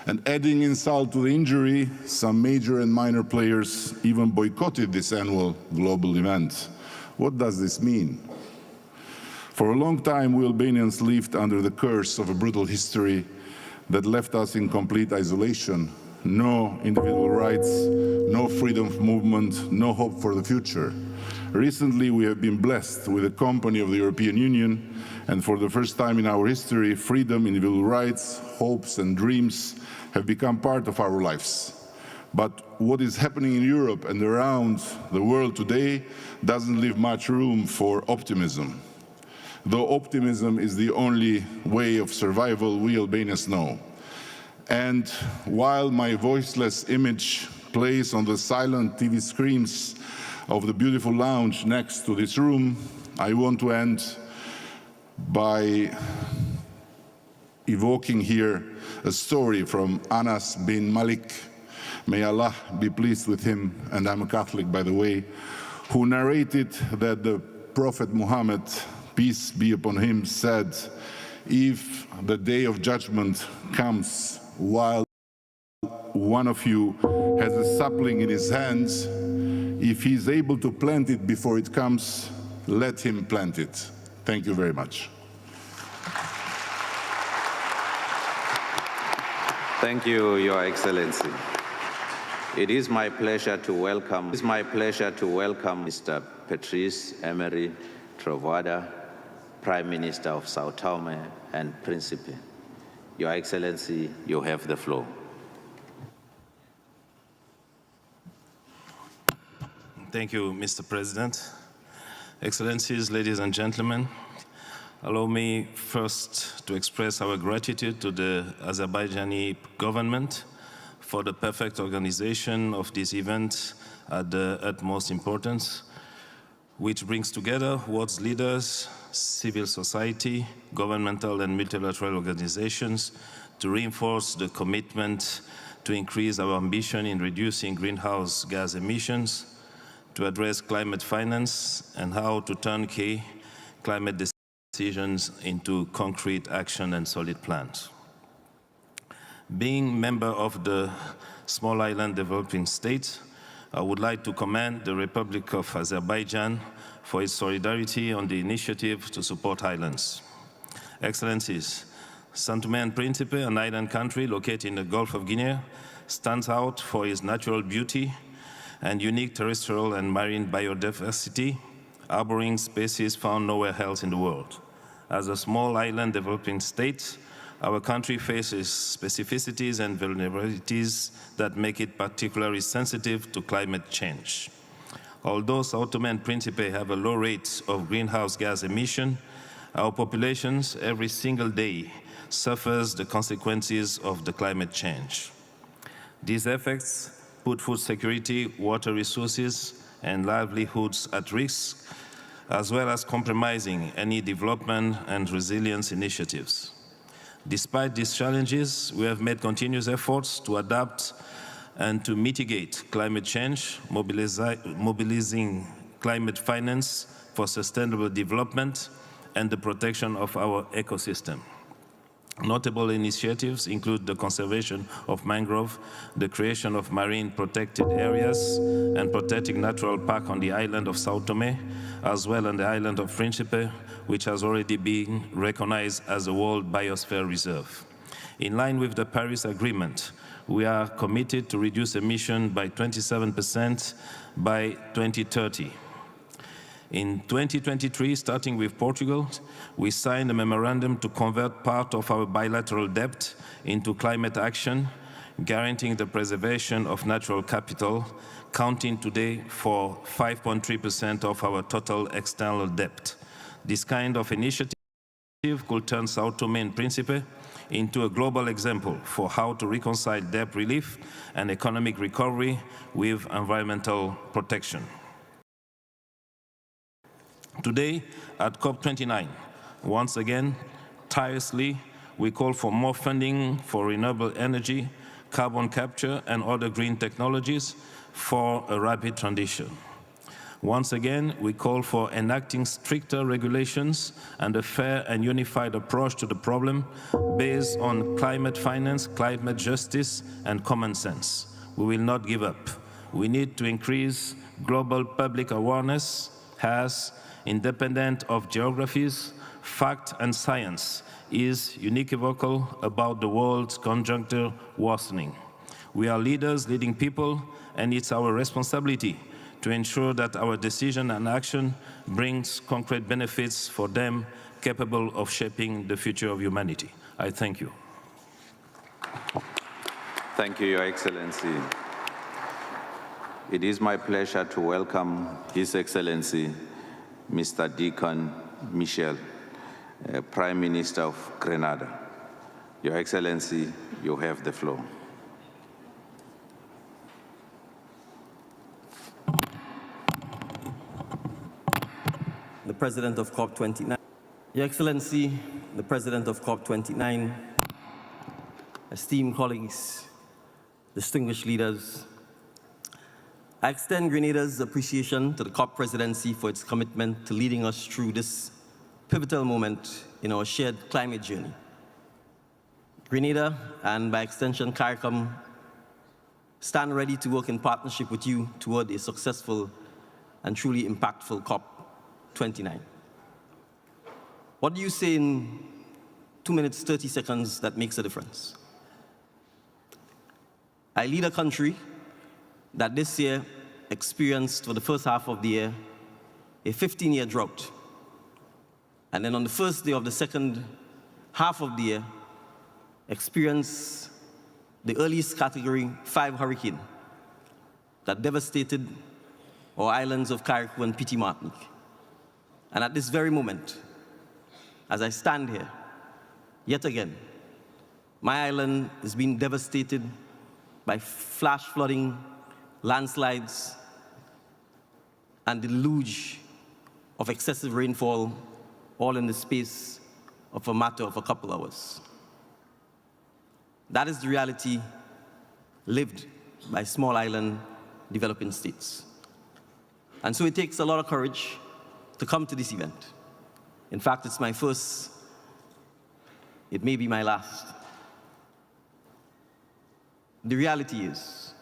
And adding insult to the injury, some major and minor players even boycotted this annual global event. What does this mean? For a long time, we Albanians lived under the curse of a brutal history that left us in complete isolation. No individual rights, no freedom of movement, no hope for the future. Recently, we have been blessed with the company of the European Union, and for the first time in our history, freedom, individual rights, hopes and dreams have become part of our lives. But what is happening in Europe and around the world today doesn't leave much room for optimism. Though optimism is the only way of survival we Albanians know. And while my voiceless image plays on the silent TV screens of the beautiful lounge next to this room, I want to end by evoking here a story from Anas bin Malik, may Allah be pleased with him, and I'm a Catholic by the way, who narrated that the Prophet Muhammad, peace be upon him, said, if the day of judgment comes while one of you has a sapling in his hands, if he is able to plant it before it comes, let him plant it. Thank you very much. Thank you, Your Excellency. It is my pleasure to welcome Mr. Patrice Emery Trovoada, Prime Minister of Sao Tome and Principe. Your Excellency, you have the floor. Thank you, Mr. President. Excellencies, ladies and gentlemen, allow me first to express our gratitude to the Azerbaijani government for the perfect organization of this event at the utmost importance, which brings together world's leaders, civil society, governmental and multilateral organizations to reinforce the commitment to increase our ambition in reducing greenhouse gas emissions, to address climate finance, and how to turn key climate decisions into concrete action and solid plans. Being member of the Small Island Developing State, I would like to commend the Republic of Azerbaijan for its solidarity on the initiative to support islands. Excellencies, Saint Tomé and Príncipe, an island country located in the Gulf of Guinea, stands out for its natural beauty and unique terrestrial and marine biodiversity, harboring species found nowhere else in the world. As a small island developing state, our country faces specificities and vulnerabilities that make it particularly sensitive to climate change. Although Sao Tome and Príncipe have a low rate of greenhouse gas emission, our populations every single day suffers the consequences of the climate change. These effects put food security, water resources, and livelihoods at risk, as well as compromising any development and resilience initiatives. Despite these challenges, we have made continuous efforts to adapt and to mitigate climate change, mobilizing climate finance for sustainable development and the protection of our ecosystem. Notable initiatives include the conservation of mangrove, the creation of marine protected areas, and protecting natural park on the island of Sao Tome, as well on the island of Príncipe, which has already been recognized as a World Biosphere Reserve. In line with the Paris Agreement, we are committed to reduce emissions by 27% by 2030. In 2023, starting with Portugal, we signed a memorandum to convert part of our bilateral debt into climate action, guaranteeing the preservation of natural capital, counting today for 5.3% of our total external debt. This kind of initiative could turn Sao Tome and Príncipe into a global example for how to reconcile debt relief and economic recovery with environmental protection. Today, at COP29, once again, tirelessly, we call for more funding for renewable energy, carbon capture, and other green technologies for a rapid transition. Once again, we call for enacting stricter regulations and a fair and unified approach to the problem based on climate finance, climate justice, and common sense. We will not give up. We need to increase global public awareness as independent of geographies, fact and science is unequivocal about the world's conjuncture worsening. We are leaders leading people, and it's our responsibility to ensure that our decision and action brings concrete benefits for them capable of shaping the future of humanity. I thank you. Thank you, Your Excellency. It is my pleasure to welcome His Excellency Mr. Deacon Michel, Prime Minister of Grenada. Your Excellency, you have the floor. The President of COP29. Your Excellency, the President of COP29, esteemed colleagues, distinguished leaders, I extend Grenada's appreciation to the COP presidency for its commitment to leading us through this pivotal moment in our shared climate journey. Grenada, and by extension CARICOM, stand ready to work in partnership with you toward a successful and truly impactful COP29. What do you say in 2 minutes, 30 seconds that makes a difference? I lead a country that this year experienced, for the first half of the year, a 15-year drought. And then on the first day of the second half of the year, experienced the earliest Category 5 hurricane that devastated our islands of Carriacou and Petit Martinique. And at this very moment, as I stand here, yet again, my island is being devastated by flash flooding, landslides, and deluge of excessive rainfall, all in the space of a matter of a couple hours. That is the reality lived by small island developing states. And so it takes a lot of courage to come to this event. In fact, it's my first, it may be my last. the reality is,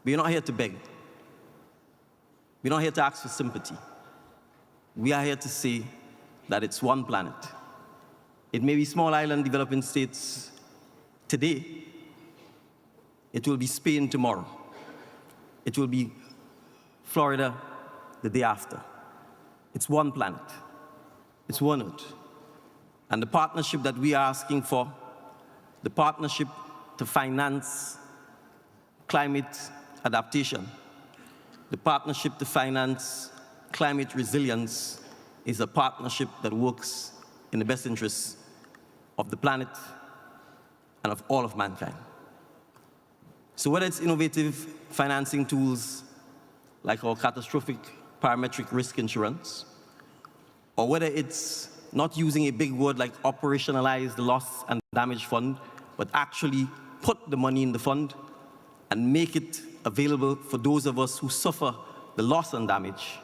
we're not here to beg. We're not here to ask for sympathy. We are here to say that it's one planet. It may be small island developing states today. It will be Spain tomorrow. It will be Florida the day after. It's one planet. It's one Earth. And the partnership that we are asking for, the partnership to finance climate adaptation, the partnership to finance climate resilience, is a partnership that works in the best interests of the planet and of all of mankind. So whether it's innovative financing tools like our catastrophic parametric risk insurance, or whether it's not using a big word like operationalize the loss and damage fund, but actually put the money in the fund and make it available for those of us who suffer the loss and damage,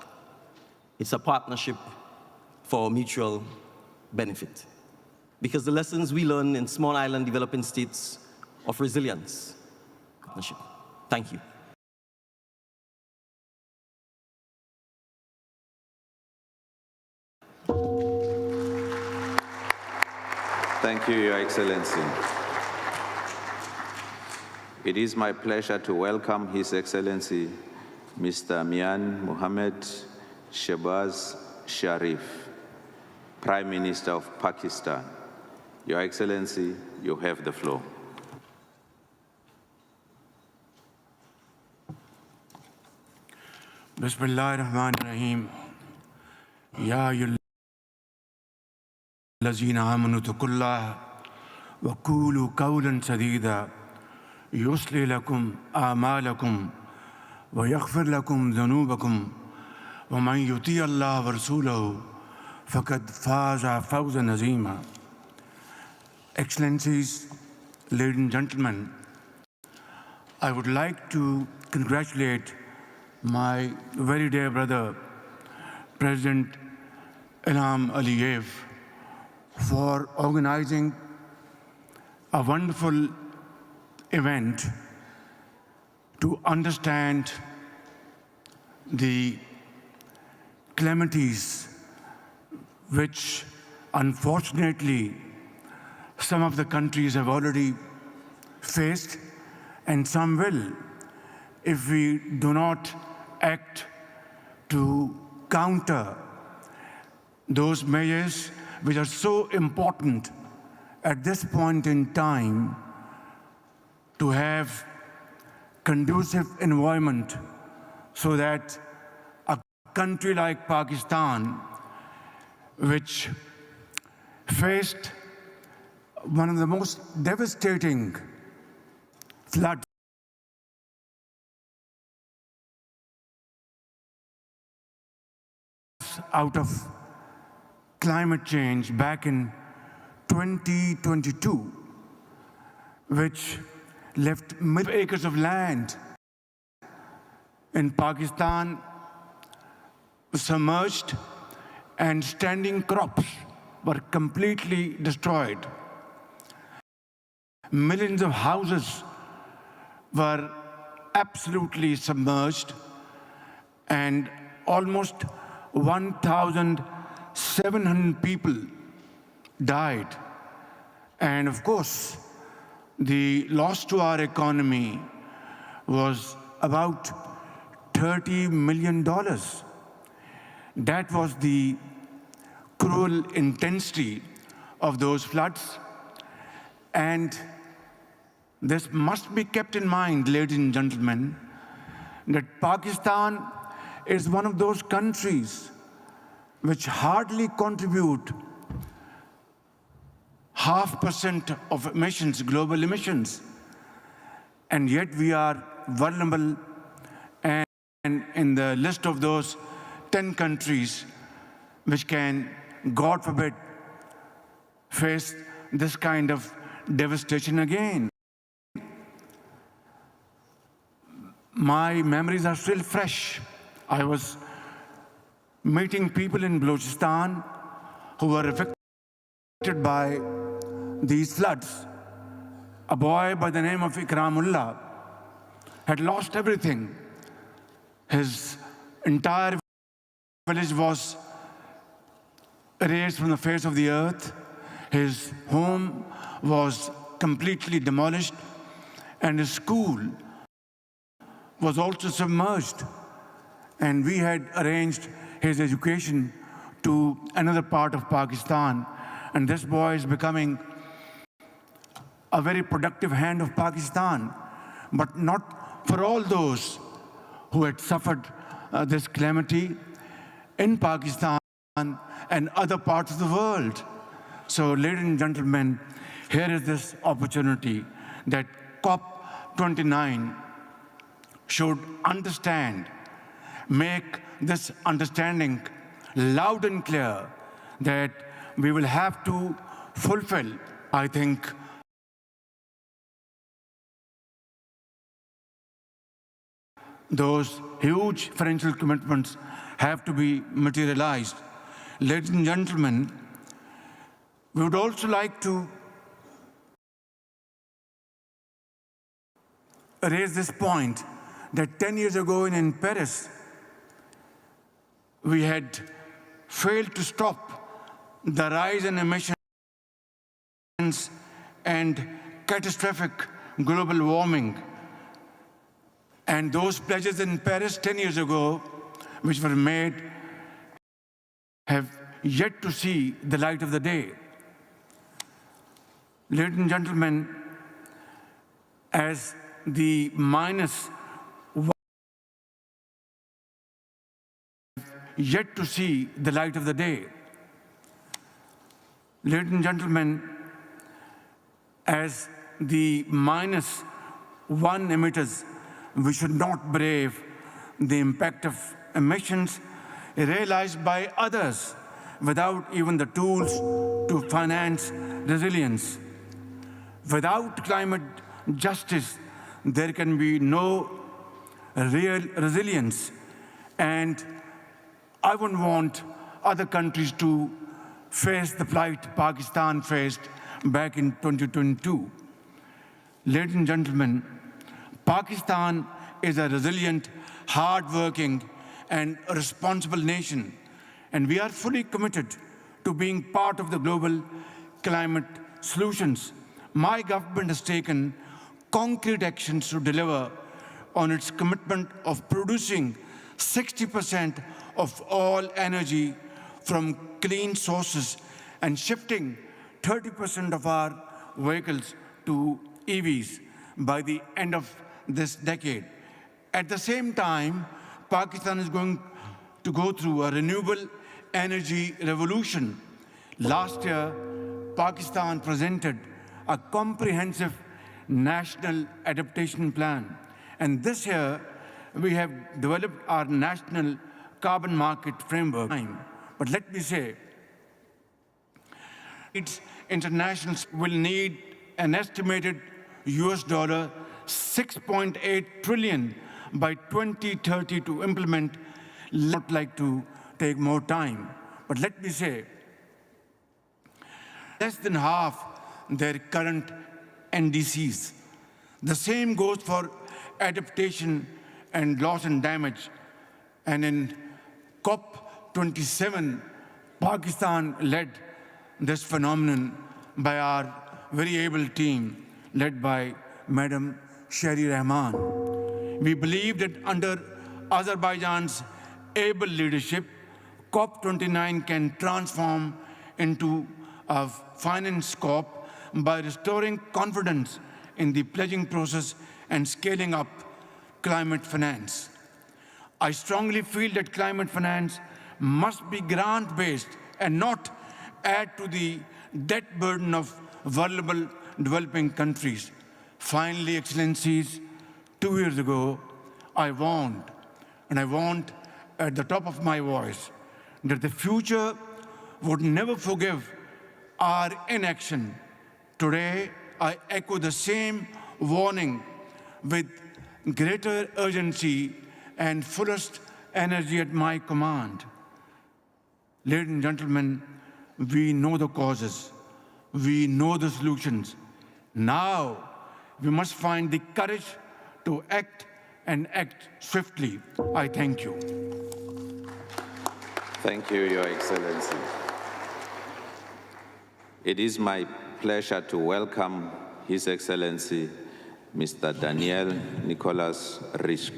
it's a partnership for mutual benefit. Because the lessons we learn in small island developing states of resilience, partnership. Thank you. Thank you, Your Excellency. It is my pleasure to welcome His Excellency, Mr. Mian Mohammed Shehbaz Sharif, Prime Minister of Pakistan. Your Excellency, you have the floor. Bismillahirrahmanirrahim. Ya ayyuhallazina amanu taqullaha wa qulu qawlan sadida yuslih lakum a'malakum wa yaghfir lakum dhunubakum wa man yuti' Allah wa rasulahu faqad faza fawzan azima. Excellencies, ladies and gentlemen, I would like to congratulate my very dear brother, President Ilham Aliyev, for organizing a wonderful event to understand the calamities which, unfortunately, some of the countries have already faced, and some will, if we do not act to counter those measures which are so important at this point in time to have conducive environment so that a country like Pakistan, which faced one of the most devastating floods out of climate change back in 2022, which left acres of land in Pakistan submerged, and standing crops were completely destroyed. Millions of houses were absolutely submerged, and almost 1,700 people died. And of course, the loss to our economy was about $30 million. That was the cruel intensity of those floods. And this must be kept in mind, ladies and gentlemen, that Pakistan is one of those countries which hardly contribute 0.5% of emissions, global emissions. And yet we are vulnerable and in the list of those 10 countries which can, God forbid, face this kind of devastation again. My memories are still fresh. I was meeting people in Balochistan who were affected by these floods. A boy by the name of Ikramullah had lost everything. His entire village was erased from the face of the earth. His home was completely demolished, and his school was also submerged. And we had arranged his education to another part of Pakistan. And this boy is becoming a very productive hand of Pakistan, but not for all those who had suffered this calamity in Pakistan and other parts of the world. So, ladies and gentlemen, here is this opportunity that COP29 should understand, make this understanding loud and clear that we will have to fulfill, I think, those huge financial commitments have to be materialized. Ladies and gentlemen, we would also like to raise this point that 10 years ago in Paris, we had failed to stop the rise in emissions and catastrophic global warming. And those pledges in Paris 10 years ago, which were made, have yet to see the light of the day. Ladies and gentlemen, as the yet to see the light of the day. Ladies and gentlemen, as the -1 emitters, we should not brave the impact of emissions realized by others without even the tools to finance resilience. Without climate justice, there can be no real resilience. And I wouldn't want other countries to face the plight Pakistan faced back in 2022. Ladies and gentlemen, Pakistan is a resilient, hard-working, and responsible nation, and we are fully committed to being part of the global climate solutions. My government has taken concrete actions to deliver on its commitment of producing 60% of all energy from clean sources and shifting 30% of our vehicles to EVs by the end of this decade. At the same time, Pakistan is going to go through a renewable energy revolution. Last year, Pakistan presented a comprehensive national adaptation plan. And this year, we have developed our national carbon market framework. But let me say, its internationals will need an estimated $6.8 trillion by 2030 to implement. Not like to take more time, but let me say, less than half their current NDCs. The same goes for adaptation and loss and damage. And in COP27, Pakistan led this phenomenon by our very able team, led by Madam Shari Rahman. We believe that under Azerbaijan's able leadership, COP29 can transform into a finance COP by restoring confidence in the pledging process and scaling up climate finance. I strongly feel that climate finance must be grant-based and not add to the debt burden of vulnerable developing countries. Finally, Excellencies, 2 years ago, I warned, and I warned at the top of my voice, that the future would never forgive our inaction. Today, I echo the same warning with greater urgency and fullest energy at my command. Ladies and gentlemen, we know the causes, we know the solutions. Now, we must find the courage to act and act swiftly. I thank you. Thank you, Your Excellency. It is my pleasure to welcome His Excellency Mr. Daniel Nicolas Risch,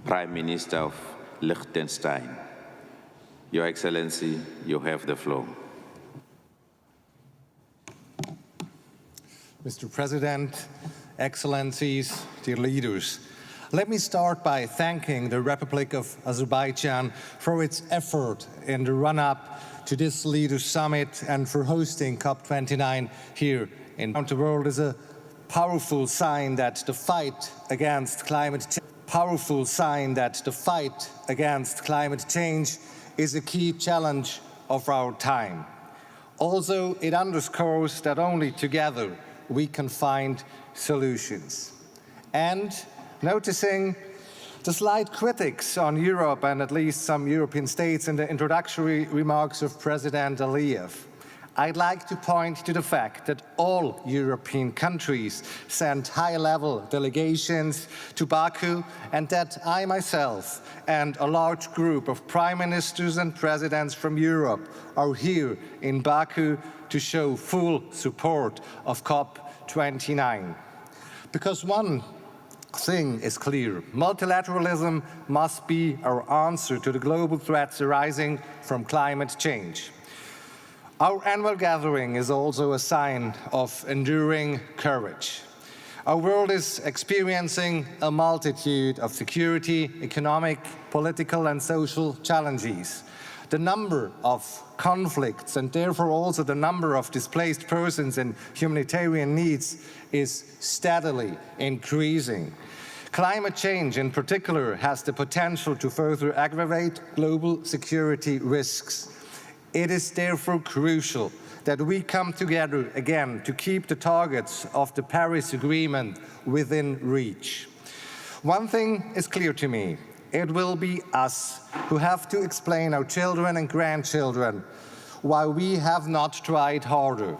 Prime Minister of Liechtenstein. Your Excellency, you have the floor. Mr. President, Excellencies, dear leaders, let me start by thanking the Republic of Azerbaijan for its effort in the run-up to this Leaders' Summit and for hosting COP29 here in the world is a powerful sign that the fight against climate change is a key challenge of our time. Also, it underscores that only together we can find solutions. And noticing the slight critics on Europe and at least some European states in the introductory remarks of President Aliyev, I'd like to point to the fact that all European countries sent high-level delegations to Baku and that I myself and a large group of prime ministers and presidents from Europe are here in Baku to show full support of COP29. Because one thing is clear, multilateralism must be our answer to the global threats arising from climate change. Our annual gathering is also a sign of enduring courage. Our world is experiencing a multitude of security, economic, political, and social challenges. The number of conflicts and therefore also the number of displaced persons and humanitarian needs is steadily increasing. Climate change in particular has the potential to further aggravate global security risks. It is therefore crucial that we come together again to keep the targets of the Paris Agreement within reach. One thing is clear to me. It will be us who have to explain our children and grandchildren why we have not tried harder.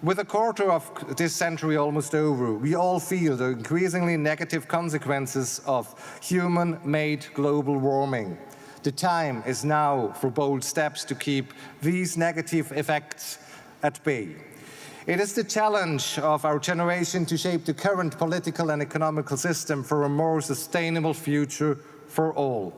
With a quarter of this century almost over, we all feel the increasingly negative consequences of human-made global warming. The time is now for bold steps to keep these negative effects at bay. It is the challenge of our generation to shape the current political and economical system for a more sustainable future for all.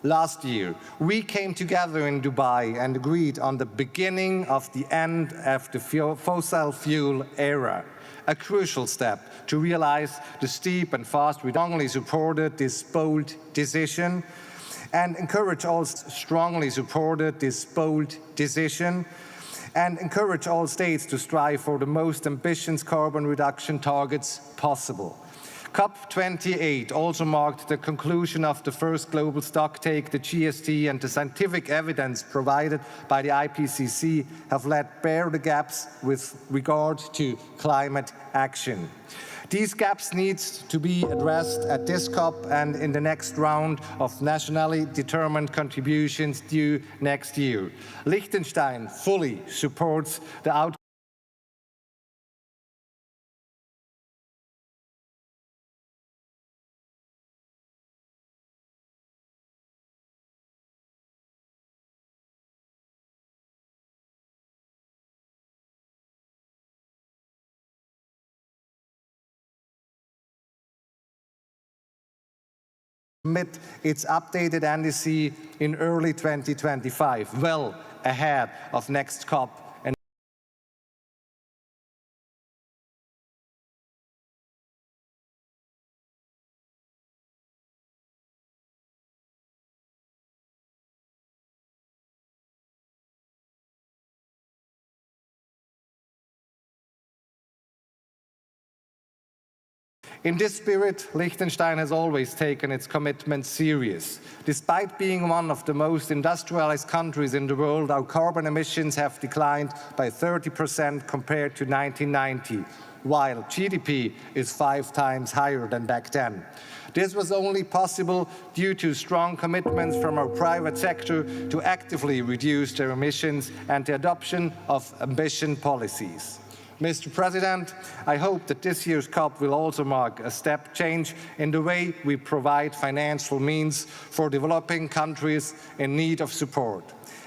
Last year, we came together in Dubai and agreed on the beginning of the end of the fossil fuel era, a crucial step to realize the steep and fast. We strongly supported this bold decision and encourage all states to strive for the most ambitious carbon reduction targets possible. COP28 also marked the conclusion of the first global stocktake. The GST and the scientific evidence provided by the IPCC have let bare the gaps with regard to climate action. These gaps need to be addressed at this COP and in the next round of nationally determined contributions due next year. Liechtenstein fully supports the outcome submit its updated NDC in early 2025, well ahead of next COP. In this spirit, Liechtenstein has always taken its commitment serious. Despite being one of the most industrialized countries in the world, our carbon emissions have declined by 30% compared to 1990, while GDP is 5 times higher than back then. This was only possible due to strong commitments from our private sector to actively reduce their emissions and the adoption of ambitious policies. Mr. President, I hope that this year's COP will also mark a step change in the way we provide financial means for developing countries in need of support.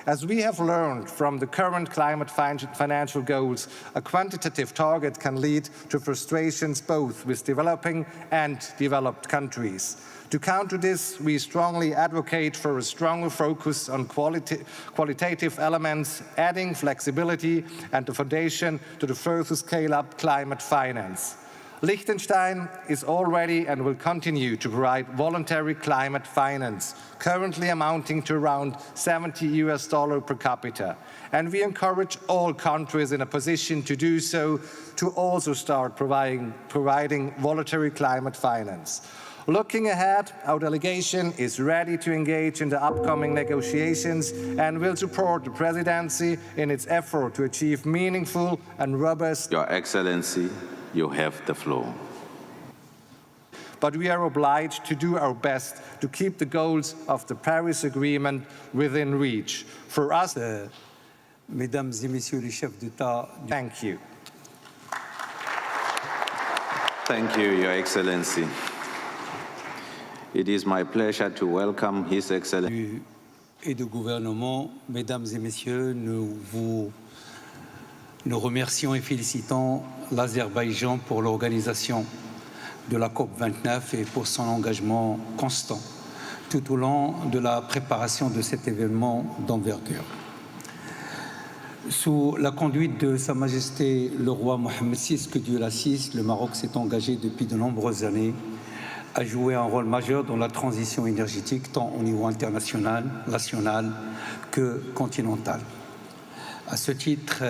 As we have learned from the current climate financial goals, a quantitative target can lead to frustrations both with developing and developed countries. To counter this, we strongly advocate for a stronger focus on qualitative elements, adding flexibility and the foundation to the further scale-up climate finance. Liechtenstein is already and will continue to provide voluntary climate finance, currently amounting to around $70 per capita. And we encourage all countries in a position to do so to also start providing voluntary climate finance. Looking ahead, our delegation is ready to engage in the upcoming negotiations and will support the presidency in its effort to achieve meaningful and robust. Your Excellency, you have the floor. But we are obliged to do our best to keep the goals of the Paris Agreement within reach. For us, Mesdames et Messieurs les chefs d'État. Thank you. Thank you, Your Excellency. It is my pleasure to welcome His Excellency. Et de gouvernement, Mesdames et Messieurs, nous remercions et félicitons l'Azerbaïdjan pour l'organisation de la COP29 et pour son engagement constant tout au long de la préparation de cet événement d'envergure. Sous la conduite de Sa Majesté le roi Mohammed VI, que Dieu l'assiste, le Maroc s'est engagé depuis de nombreuses années à jouer un rôle majeur dans la transition énergétique, tant au niveau international, national que continental. À ce titre,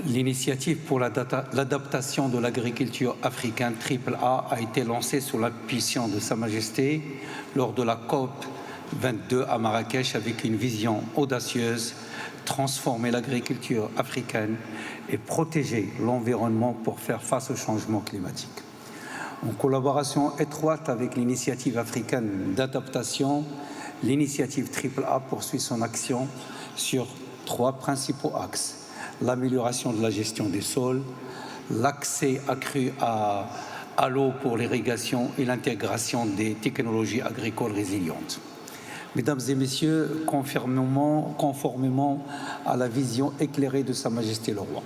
l'initiative pour l'adaptation de l'agriculture africaine AAA a été lancée sous l'impulsion de Sa Majesté lors de la COP 22 à Marrakech avec une vision audacieuse, transformer l'agriculture africaine et protéger l'environnement pour faire face au changement climatique. En collaboration étroite avec l'initiative africaine d'adaptation, l'initiative AAA poursuit son action sur 3 principaux axes: l'amélioration de la gestion des sols, l'accès accru à l'eau pour l'irrigation et l'intégration des technologies agricoles résilientes. Mesdames et Messieurs, conformément à la vision éclairée de Sa Majesté le Roi,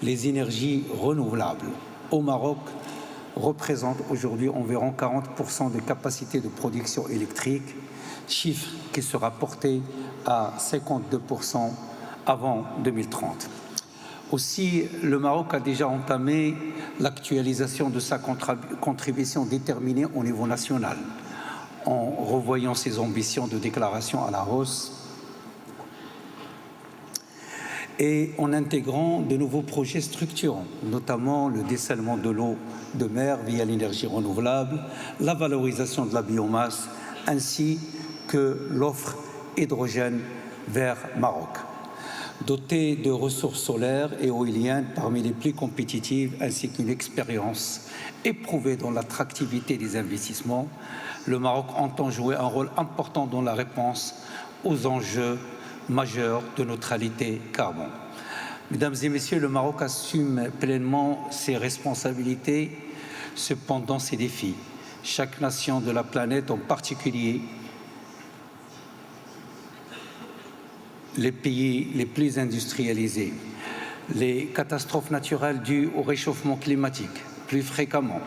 les énergies renouvelables au Maroc représentent aujourd'hui environ 40% des capacités de production électrique, chiffre qui sera porté à 52% avant 2030. Aussi, le Maroc a déjà entamé l'actualisation de sa contribution déterminée au niveau national, en revoyant ses ambitions de déclaration à la hausse et en intégrant de nouveaux projets structurants, notamment le dessalement de l'eau de mer via l'énergie renouvelable, la valorisation de la biomasse, ainsi que l'offre hydrogène vers Maroc. Doté de ressources solaires et éoliennes parmi les plus compétitives, ainsi qu'une expérience éprouvée dans l'attractivité des investissements, le Maroc entend jouer un rôle important dans la réponse aux enjeux majeurs de neutralité carbone. Mesdames et Messieurs, le Maroc assume pleinement ses responsabilités, cependant ses défis. Chaque nation de la planète, en particulier les pays les plus industrialisés, les catastrophes naturelles dues au réchauffement climatique, plus fréquemment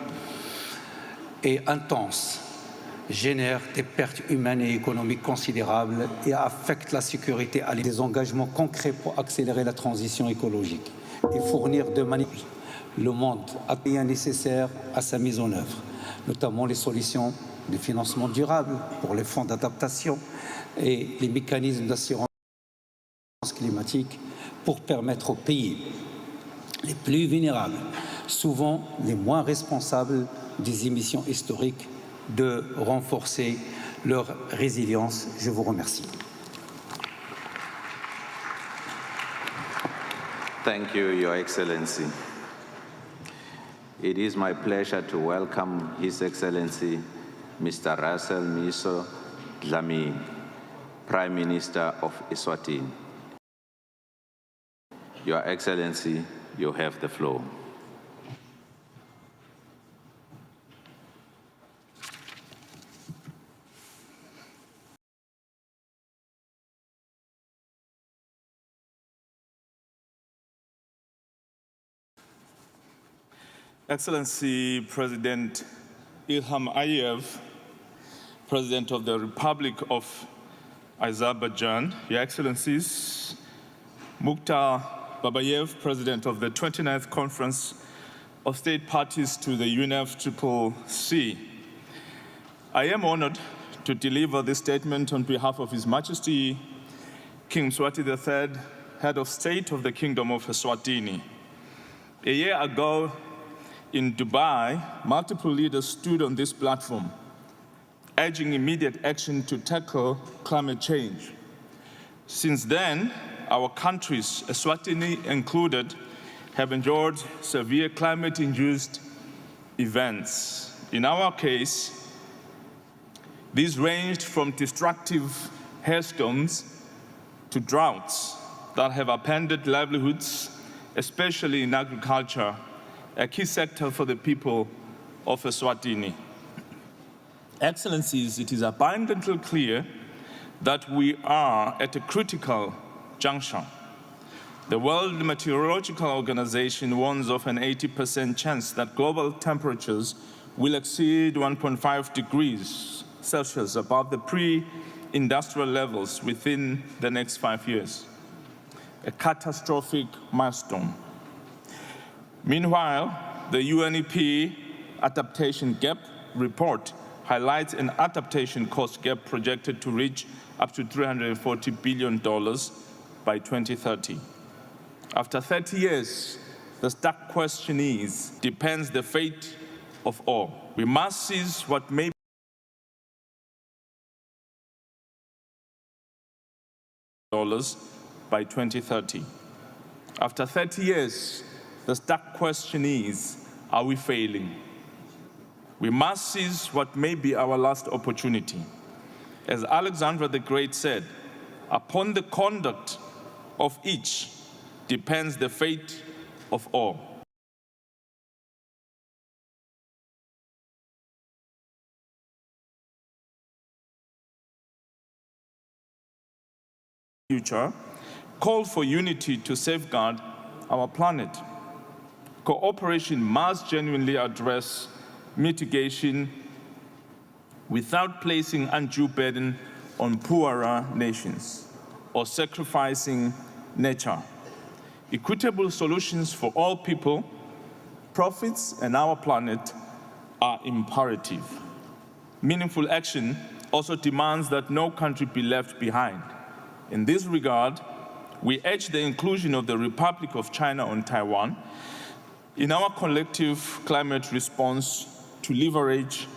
et intenses, génèrent des pertes humaines et économiques considérables et affectent la sécurité à des engagements concrets pour accélérer la transition écologique et fournir de manière le monde a les moyens nécessaires à sa mise en œuvre, notamment les solutions de financement durable pour les fonds d'adaptation et les mécanismes d'assurance climatique pour permettre aux pays les plus vulnérables, souvent les moins responsables des émissions historiques, de renforcer leur résilience. Je vous remercie. Thank you, Your Excellency. It is my pleasure to welcome His Excellency Mr. Russell Miso Dlamini, Prime Minister of Eswatini. Your Excellency, you have the floor. Excellency President Ilham Aliyev, President of the Republic of Azerbaijan, Your Excellencies, Mukhtar Babayev, President of the 29th Conference of State Parties to the UNFCCC. I am honored to deliver this statement on behalf of His Majesty King Mswati III, Head of State of the Kingdom of Eswatini. A year ago, in Dubai, multiple leaders stood on this platform, urging immediate action to tackle climate change. Since then, our countries, Eswatini included, have endured severe climate-induced events. In our case, these ranged from destructive hailstorms to droughts that have upended livelihoods, especially in agriculture, a key sector for the people of Eswatini. Excellencies, it is abundantly clear that we are at a critical juncture. The World Meteorological Organization warns of an 80% chance that global temperatures will exceed 1.5 degrees Celsius above the pre-industrial levels within the next 5 years, a catastrophic milestone. Meanwhile, the UNEP Adaptation Gap report highlights an adaptation cost gap projected to reach up to $340 billion by 2030. After 30 years, the stark question is, depends the fate of all. We must seize what may be by 2030. After 30 years, the stark question is, are we failing? We must seize what may be our last opportunity. As Alexander the Great said, upon the conduct of each depends the fate of all. Future call for unity to safeguard our planet. Cooperation must genuinely address mitigation without placing undue burden on poorer nations or sacrificing nature. Equitable solutions for all people, profits, and our planet are imperative. Meaningful action also demands that no country be left behind. In this regard, we urge the inclusion of the Republic of China and Taiwan in our collective climate response to leverage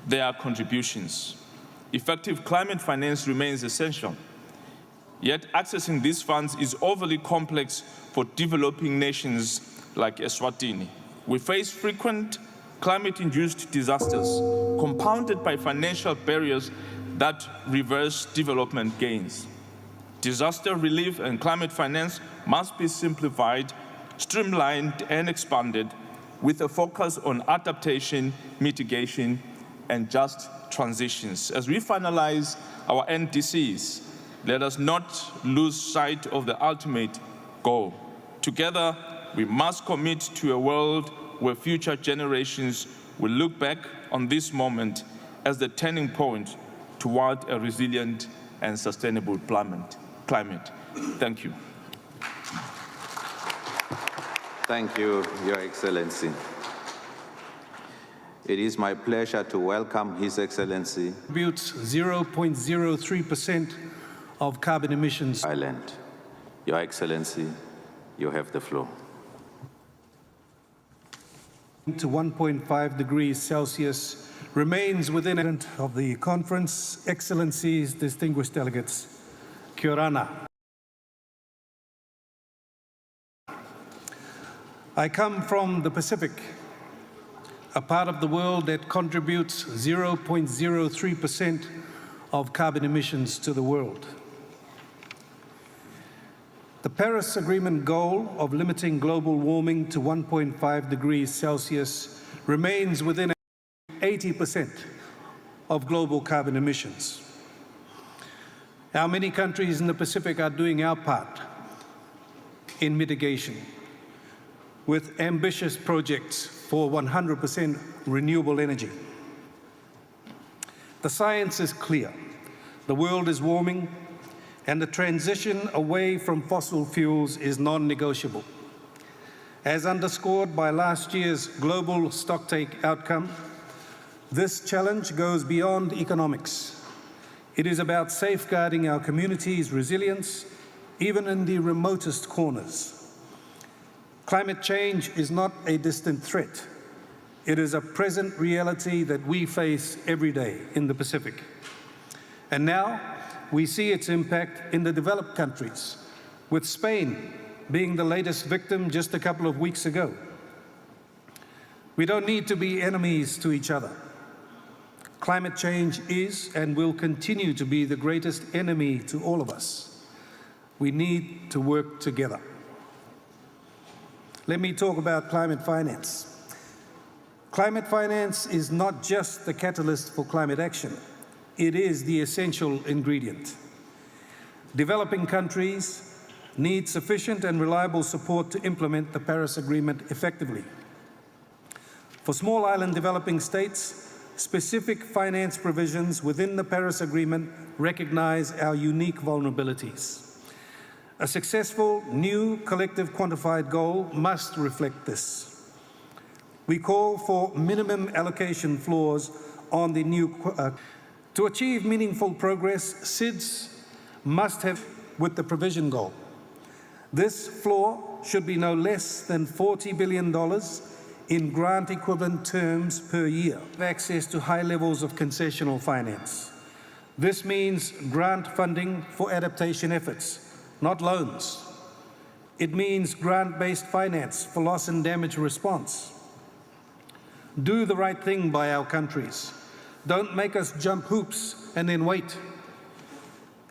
their contributions. Effective climate finance remains essential, yet accessing these funds is overly complex for developing nations like Eswatini. We face frequent climate-induced disasters, compounded by financial barriers that reverse development gains. Disaster relief and climate finance must be simplified, streamlined, and expanded with a focus on adaptation, mitigation, and just transitions. As we finalize our NDCs, let us not lose sight of the ultimate goal. Together, we must commit to a world where future generations will look back on this moment as the turning point toward a resilient and sustainable climate. Thank you. Thank you, Your Excellency. It is my pleasure to welcome His Excellency. Contributes 0.03% of carbon emissions. Island. Your Excellency, you have the floor. To 1.5 degrees Celsius remains within of the conference. Excellencies, distinguished delegates, Kia ora. I come from the Pacific, a part of the world that contributes 0.03% of carbon emissions to the world. The Paris Agreement goal of limiting global warming to 1.5 degrees Celsius remains within 80% of global carbon emissions. How many countries in the Pacific are doing our part in mitigation with ambitious projects for 100% renewable energy? The science is clear. The world is warming, and the transition away from fossil fuels is non-negotiable. As underscored by last year's global stocktake outcome, this challenge goes beyond economics. It is about safeguarding our communities' resilience, even in the remotest corners. Climate change is not a distant threat. It is a present reality that we face every day in the Pacific. And now we see its impact in the developed countries, with Spain being the latest victim just a couple of weeks ago. We don't need to be enemies to each other. Climate change is and will continue to be the greatest enemy to all of us. We need to work together. Let me talk about climate finance. Climate finance is not just the catalyst for climate action. It is the essential ingredient. Developing countries need sufficient and reliable support to implement the Paris Agreement effectively. For small island developing states, specific finance provisions within the Paris Agreement recognize our unique vulnerabilities. A successful new collective quantified goal must reflect this. We call for minimum allocation floors on the new to achieve meaningful progress, SIDS must have with the provision goal. This floor should be no less than $40 billion in grant equivalent terms per year, access to high levels of concessional finance. This means grant funding for adaptation efforts, not loans. It means grant-based finance for loss and damage response. Do the right thing by our countries. Don't make us jump hoops and then wait.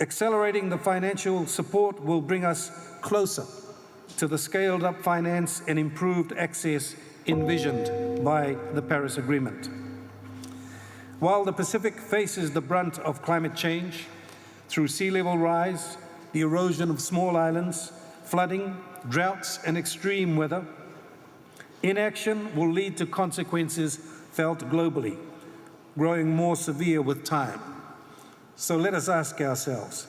Accelerating the financial support will bring us closer to the scaled-up finance and improved access envisioned by the Paris Agreement. While the Pacific faces the brunt of climate change through sea level rise, the erosion of small islands, flooding, droughts, and extreme weather, inaction will lead to consequences felt globally, growing more severe with time. So let us ask ourselves,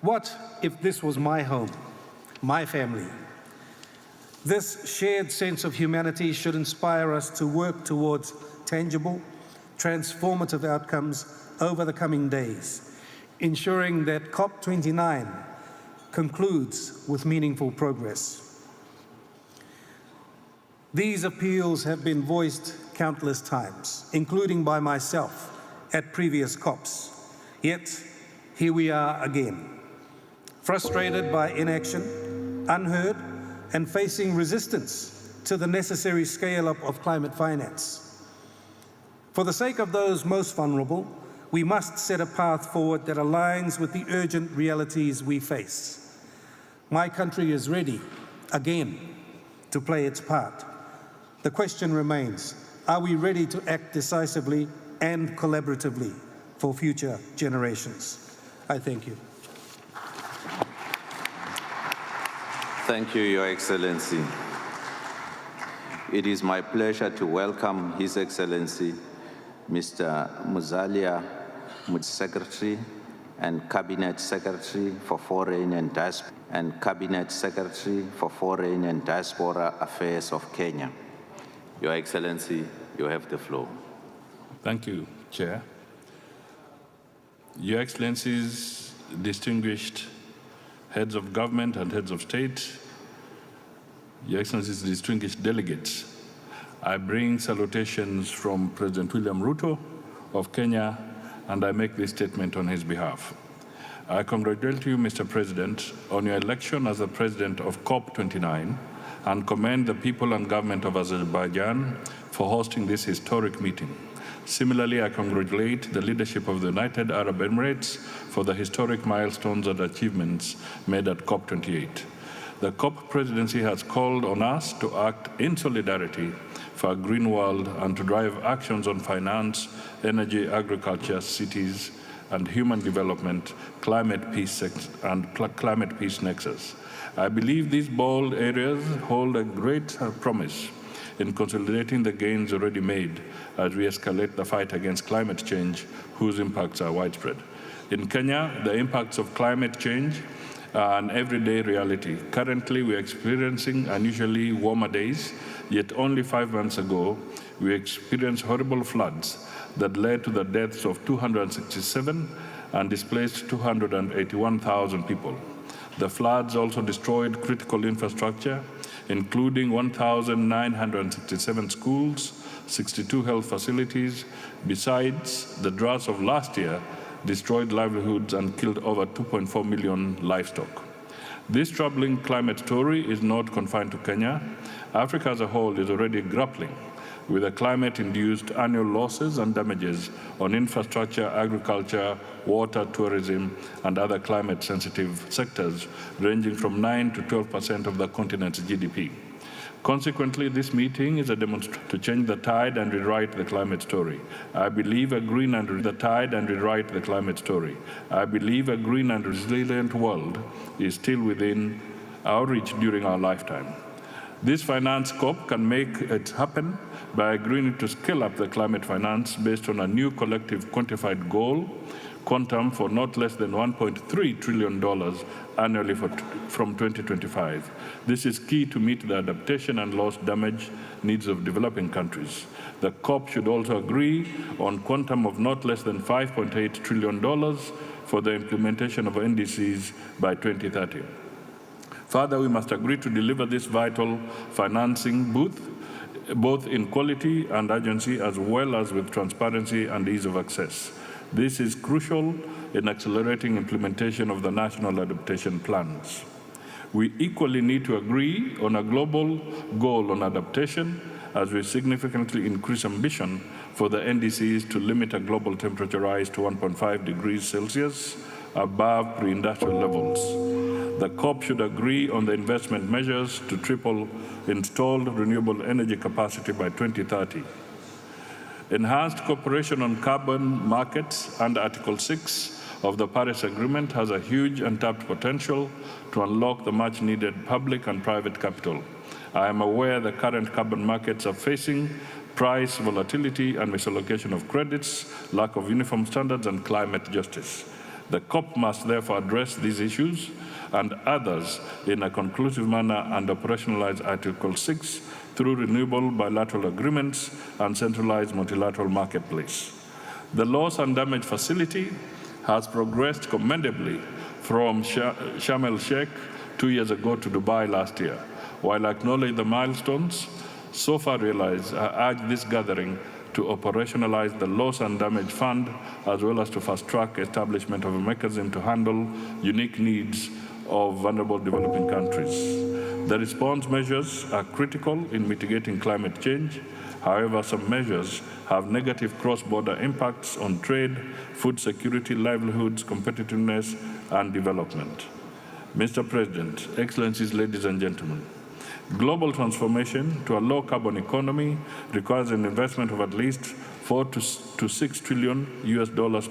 what if this was my home, my family? This shared sense of humanity should inspire us to work towards tangible, transformative outcomes over the coming days, ensuring that COP29 concludes with meaningful progress. These appeals have been voiced countless times, including by myself at previous COPs. Yet, here we are again, frustrated by inaction, unheard, and facing resistance to the necessary scale-up of climate finance. For the sake of those most vulnerable, we must set a path forward that aligns with the urgent realities we face. My country is ready, again, to play its part. The question remains, are we ready to act decisively and collaboratively for future generations? I thank you. Thank you, Your Excellency. It is my pleasure to welcome His Excellency, Mr. Musalia Secretary and Cabinet Secretary for Foreign and Cabinet Secretary for Foreign and Diaspora Affairs of Kenya. Your Excellency, you have the floor. Thank you, Chair. Your Excellencies, distinguished heads of government and heads of state, Your Excellencies, distinguished delegates, I bring salutations from President William Ruto of Kenya, and I make this statement on his behalf. I congratulate you, Mr. President, on your election as the President of COP29 and commend the people and government of Azerbaijan for hosting this historic meeting. Similarly, I congratulate the leadership of the United Arab Emirates for the historic milestones and achievements made at COP28. The COP presidency has called on us to act in solidarity for a green world and to drive actions on finance, energy, agriculture, cities, and human development, climate peace, and climate peace nexus. I believe these bold areas hold a great promise in consolidating the gains already made as we escalate the fight against climate change, whose impacts are widespread. In Kenya, the impacts of climate change are an everyday reality. Currently, we are experiencing unusually warmer days, yet only 5 months ago, we experienced horrible floods that led to the deaths of 267 and displaced 281,000 people. The floods also destroyed critical infrastructure, including 1,967 schools, 62 health facilities. Besides, the droughts of last year destroyed livelihoods and killed over 2.4 million livestock. This troubling climate story is not confined to Kenya. Africa as a whole is already grappling with the climate-induced annual losses and damages on infrastructure, agriculture, water, tourism, and other climate-sensitive sectors, ranging from 9 to 12% of the continent's GDP. Consequently, this meeting is a demonstration to change the tide and rewrite the climate story. I believe a green and resilient world is still within our reach during our lifetime. This finance COP can make it happen by agreeing to scale up the climate finance based on a new collective quantified goal, quantum for not less than $1.3 trillion annually from 2025. This is key to meet the adaptation and loss damage needs of developing countries. The COP should also agree on quantum of not less than $5.8 trillion for the implementation of NDCs by 2030. Further, we must agree to deliver this vital financing both in quality and urgency, as well as with transparency and ease of access. This is crucial in accelerating implementation of the national adaptation plans. We equally need to agree on a global goal on adaptation as we significantly increase ambition for the NDCs to limit a global temperature rise to 1.5 degrees Celsius above pre-industrial levels. The COP should agree on the investment measures to triple installed renewable energy capacity by 2030. Enhanced cooperation on carbon markets under Article 6 of the Paris Agreement has a huge untapped potential to unlock the much-needed public and private capital. I am aware the current carbon markets are facing price volatility and misallocation of credits, lack of uniform standards, and climate justice. The COP must therefore address these issues and others in a conclusive manner and operationalize Article 6 through renewable bilateral agreements and centralized multilateral marketplace. The loss and damage facility has progressed commendably from Sharm el-Sheikh 2 years ago to Dubai last year. While I acknowledge the milestones so far realized, I urge this gathering to operationalize the loss and damage fund, as well as to fast-track establishment of a mechanism to handle unique needs of vulnerable developing countries. The response measures are critical in mitigating climate change. However, some measures have negative cross-border impacts on trade, food security, livelihoods, competitiveness, and development. Mr. President, Excellencies, ladies and gentlemen, global transformation to a low-carbon economy requires an investment of at least $4 to $6 trillion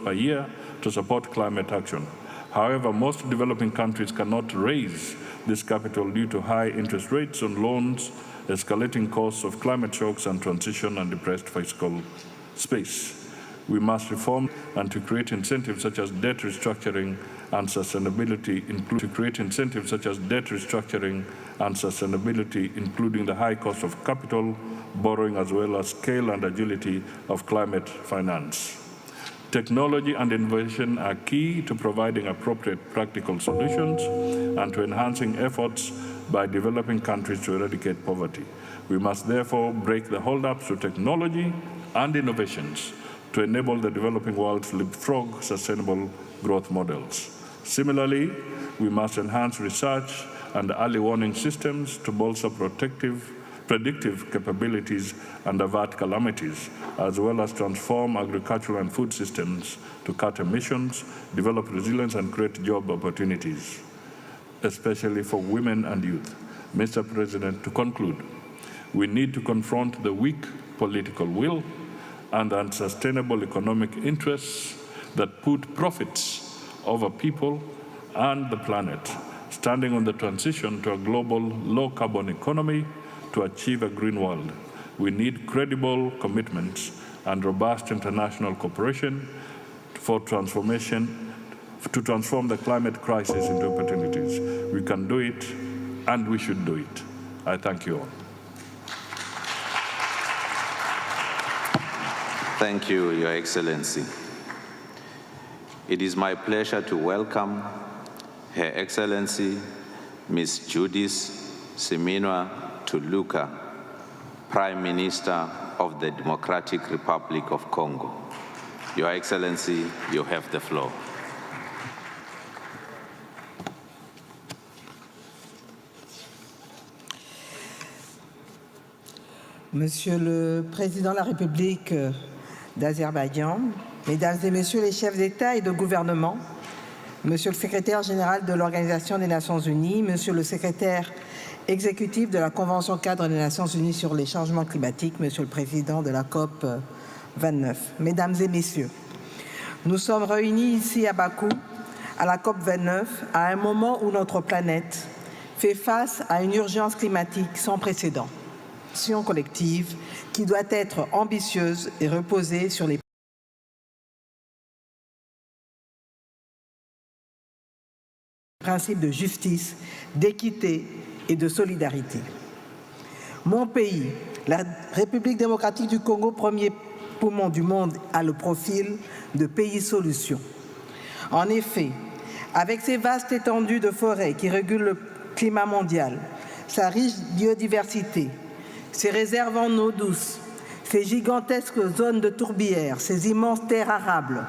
per year to support climate action. However, most developing countries cannot raise this capital due to high interest rates on loans, escalating costs of climate shocks and transition, and depressed fiscal space. We must reform and to create incentives such as debt restructuring and sustainability, including the high cost of capital, borrowing, as well as scale and agility of climate finance. Technology and innovation are key to providing appropriate practical solutions and to enhancing efforts by developing countries to eradicate poverty. We must therefore break the hold-ups to technology and innovations to enable the developing world to leapfrog sustainable growth models. Similarly, we must enhance research and early warning systems to bolster predictive capabilities and avert calamities, as well as transform agricultural and food systems to cut emissions, develop resilience, and create job opportunities. especially for women and youth. Mr. President, to conclude, we need to confront the weak political will and unsustainable economic interests that put profits over people and the planet, standing on the transition to a global low-carbon economy to achieve a green world. We need credible commitments and robust international cooperation for transformation, to transform the climate crisis into opportunities. We can do it, and we should do it. I thank you all. Thank you, Your Excellency. It is my pleasure to welcome Her Excellency Ms. Judith Suminwa Tuluka, Prime Minister of the Democratic Republic of Congo. Your Excellency, you have the floor. Monsieur le Président de la République d'Azerbaïdjan, Mesdames et Messieurs les chefs d'État et de gouvernement, Monsieur le Secrétaire général de l'Organisation des Nations Unies, Monsieur le Secrétaire exécutif de la Convention cadre des Nations Unies sur les changements climatiques, Monsieur le Président de la COP 29, Mesdames et Messieurs, nous sommes réunis ici à Bakou, à la COP 29, à un moment où notre planète fait face à une urgence climatique sans précédent. Action collective qui doit être ambitieuse et reposer sur les principes de justice, d'équité et de solidarité. Mon pays, la République démocratique du Congo, premier poumon du monde, a le profil de pays solution. En effet, avec ses vastes étendues de forêts qui régulent le climat mondial, sa riche biodiversité, ses réserves en eau douce, ses gigantesques zones de tourbières, ses immenses terres arables,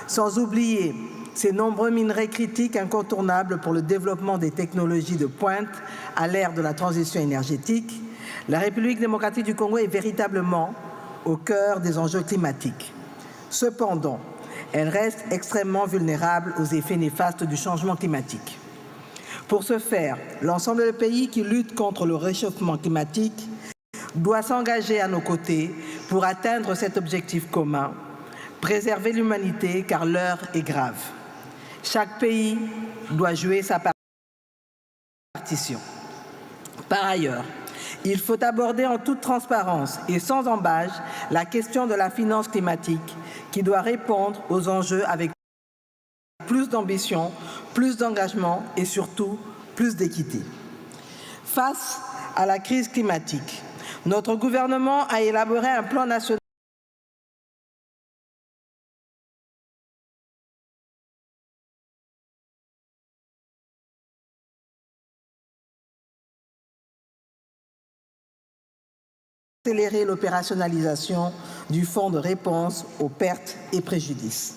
sans oublier ces nombreux minerais critiques incontournables pour le développement des technologies de pointe à l'ère de la transition énergétique, la République démocratique du Congo est véritablement au cœur des enjeux climatiques. Cependant, elle reste extrêmement vulnérable aux effets néfastes du changement climatique. Pour ce faire, l'ensemble des pays qui luttent contre le réchauffement climatique doit s'engager à nos côtés pour atteindre cet objectif commun, préserver l'humanité car l'heure est grave. Chaque pays doit jouer sa partition. Par ailleurs, il faut aborder en toute transparence et sans embâche la question de la finance climatique qui doit répondre aux enjeux avec plus d'ambition, plus d'engagement et surtout plus d'équité. Face à la crise climatique, notre gouvernement a élaboré un plan national accélérer l'opérationnalisation du fonds de réponse aux pertes et préjudices.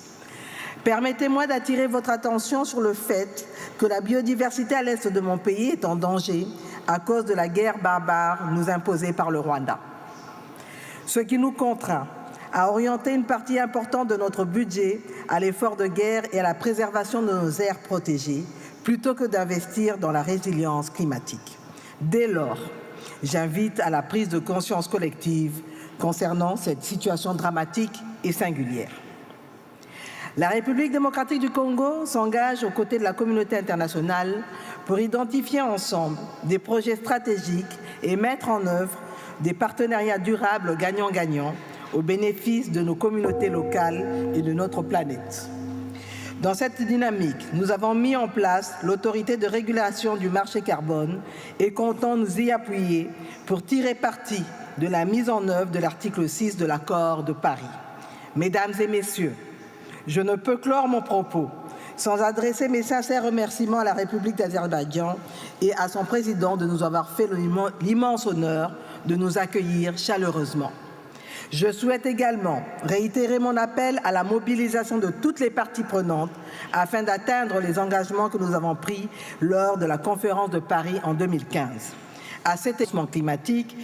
Permettez-moi d'attirer votre attention sur le fait que la biodiversité à l'est de mon pays est en danger à cause de la guerre barbare nous imposée par le Rwanda. Ce qui nous contraint à orienter une partie importante de notre budget à l'effort de guerre et à la préservation de nos aires protégées, plutôt que d'investir dans la résilience climatique. Dès lors, j'invite à la prise de conscience collective concernant cette situation dramatique et singulière. La République démocratique du Congo s'engage aux côtés de la communauté internationale pour identifier ensemble des projets stratégiques et mettre en œuvre des partenariats durables gagnant-gagnant au bénéfice de nos communautés locales et de notre planète. Dans cette dynamique, nous avons mis en place l'autorité de régulation du marché carbone et comptons nous y appuyer pour tirer parti de la mise en œuvre de l'article 6 de l'accord de Paris. Mesdames et messieurs, je ne peux clore mon propos sans adresser mes sincères remerciements à la République d'Azerbaïdjan et à son président de nous avoir fait l'immense honneur de nous accueillir chaleureusement. Je souhaite également réitérer mon appel à la mobilisation de toutes les parties prenantes afin d'atteindre les engagements que nous avons pris lors de la conférence de Paris en 2015. À cet échauffement climatique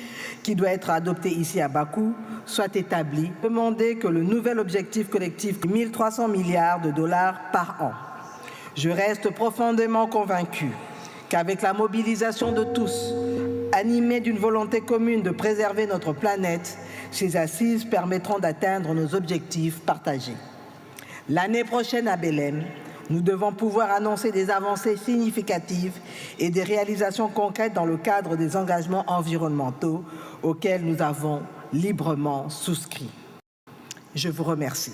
qui doit être adopté ici à Bakou soit établi, demander que le nouvel objectif collectif de 1 300 milliards de dollars par an. Je reste profondément convaincu qu'avec la mobilisation de tous, animés d'une volonté commune de préserver notre planète, ces assises permettront d'atteindre nos objectifs partagés. L'année prochaine à Belém, nous devons pouvoir annoncer des avancées significatives et des réalisations concrètes dans le cadre des engagements environnementaux auxquels nous avons librement souscrit. Je vous remercie.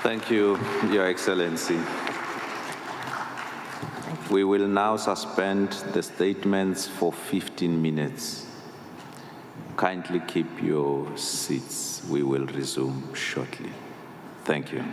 Thank you, Your Excellency. We will now suspend the statements for 15 minutes. Kindly keep your seats. We will resume shortly. Thank you.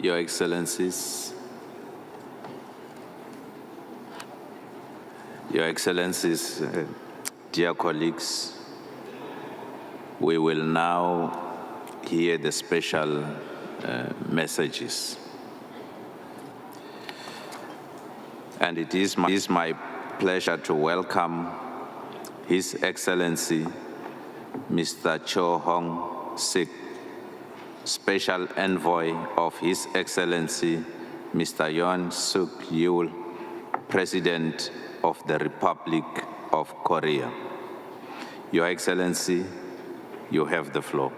Your Excellencies, dear colleagues, we will now hear the special messages. And it is my pleasure to welcome His Excellency Mr. Cho Hong Sik, Special Envoy of His Excellency Mr. Yoon Suk Yeol, President of the Republic of Korea. Your Excellency, you have the floor.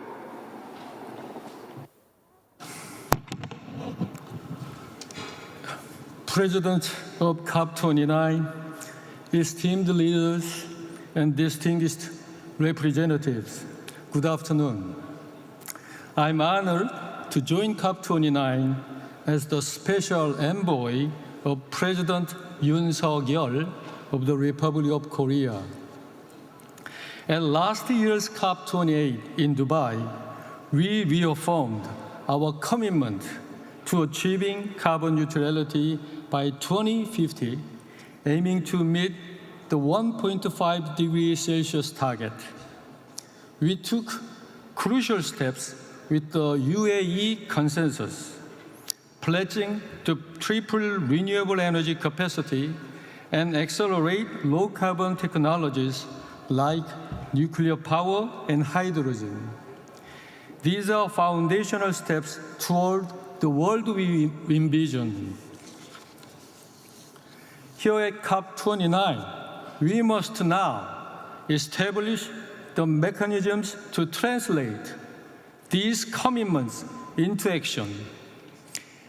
President of COP29, esteemed leaders and distinguished representatives, good afternoon. I'm honored to join COP29 as the special envoy of President Yoon Suk Yeol of the Republic of Korea. At last year's COP28 in Dubai, we reaffirmed our commitment to achieving carbon neutrality by 2050, aiming to meet the 1.5 degrees Celsius target. We took crucial steps with the UAE consensus, pledging to triple renewable energy capacity and accelerate low-carbon technologies like nuclear power and hydrogen. These are foundational steps toward the world we envision. Here at COP29, we must now establish the mechanisms to translate these commitments into action.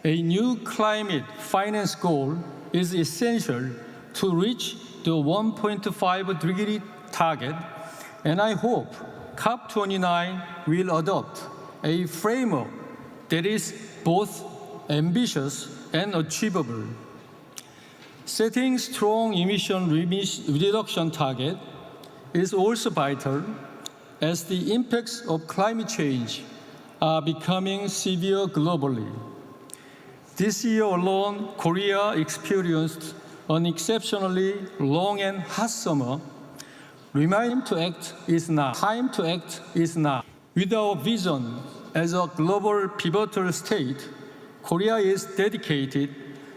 A new climate finance goal is essential to reach the 1.5 degree target, and I hope COP29 will adopt a framework that is both ambitious and achievable. Setting strong emission reduction target is also vital as the impacts of climate change are becoming severe globally. This year alone, Korea experienced an exceptionally long and hot summer. Time to act is now. Time to act is now. With our vision as a global pivotal state, Korea is dedicated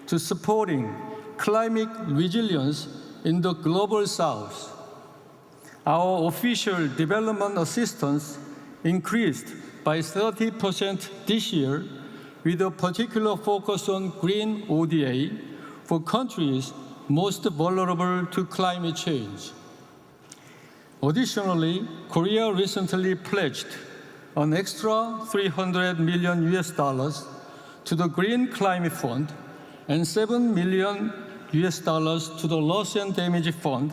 to supporting climate resilience in the global south. Our official development assistance increased by 30% this year, with a particular focus on green ODA for countries most vulnerable to climate change. Additionally, Korea recently pledged an extra $300 million to the Green Climate Fund and $7 million to the Loss and Damage Fund,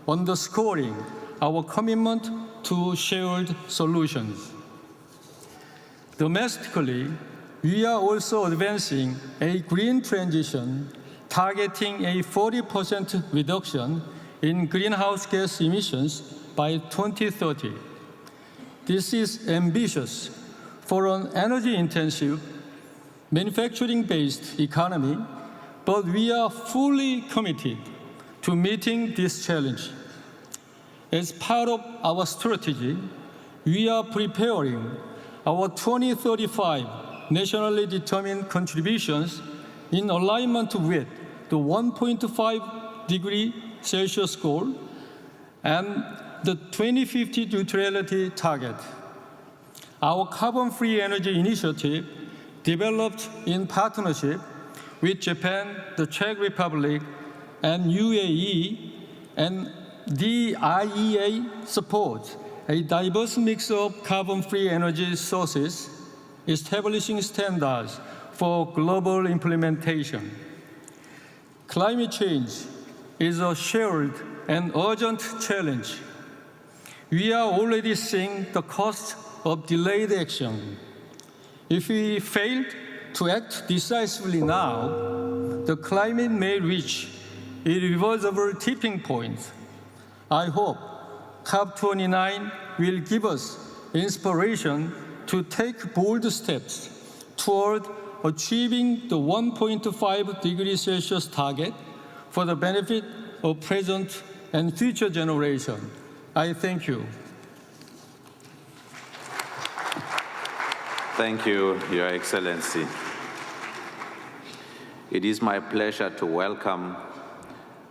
underscoring our commitment to shared solutions. Domestically, we are also advancing a green transition targeting a 40% reduction in greenhouse gas emissions by 2030. This is ambitious for an energy-intensive, manufacturing-based economy, but we are fully committed to meeting this challenge. As part of our strategy, we are preparing our 2035 nationally determined contributions in alignment with the 1.5 degree Celsius goal and the 2050 neutrality target. Our carbon-free energy initiative, developed in partnership with Japan, the Czech Republic, and UAE, and the IEA supports a diverse mix of carbon-free energy sources, establishing standards for global implementation. Climate change is a shared and urgent challenge. We are already seeing the cost of delayed action. If we fail to act decisively now, the climate may reach irreversible tipping point. I hope COP29 will give us inspiration to take bold steps toward achieving the 1.5 degrees Celsius target for the benefit of present and future generations. I thank you. Thank you, Your Excellency. It is my pleasure to welcome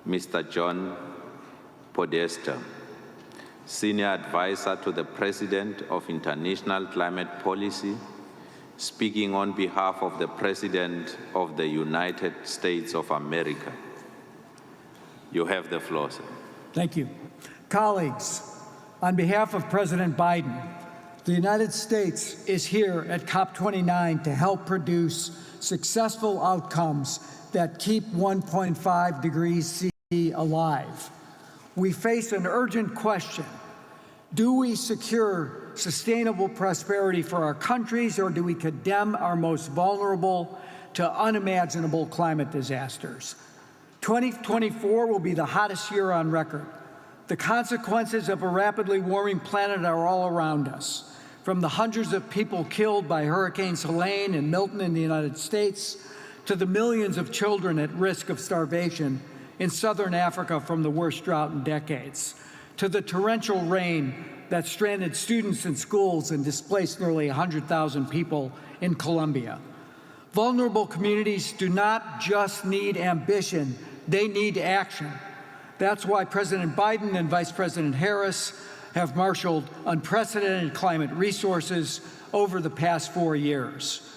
Mr. John Podesta, Senior Advisor to the President of International Climate Policy, speaking on behalf of the President of the United States of America. You have the floor, sir. Thank you. Colleagues, on behalf of President Biden, the United States is here at COP29 to help produce successful outcomes that keep 1.5 degrees C alive. We face an urgent question. Do we secure sustainable prosperity for our countries, or do we condemn our most vulnerable to unimaginable climate disasters? 2024 will be the hottest year on record. The consequences of a rapidly warming planet are all around us. From the hundreds of people killed by Hurricanes Helene and Milton in the United States, to the millions of children at risk of starvation in southern Africa from the worst drought in decades, to the torrential rain that stranded students in schools and displaced nearly 100,000 people in Colombia. Vulnerable communities do not just need ambition, they need action. That's why President Biden and Vice President Harris have marshaled unprecedented climate resources over the past 4 years.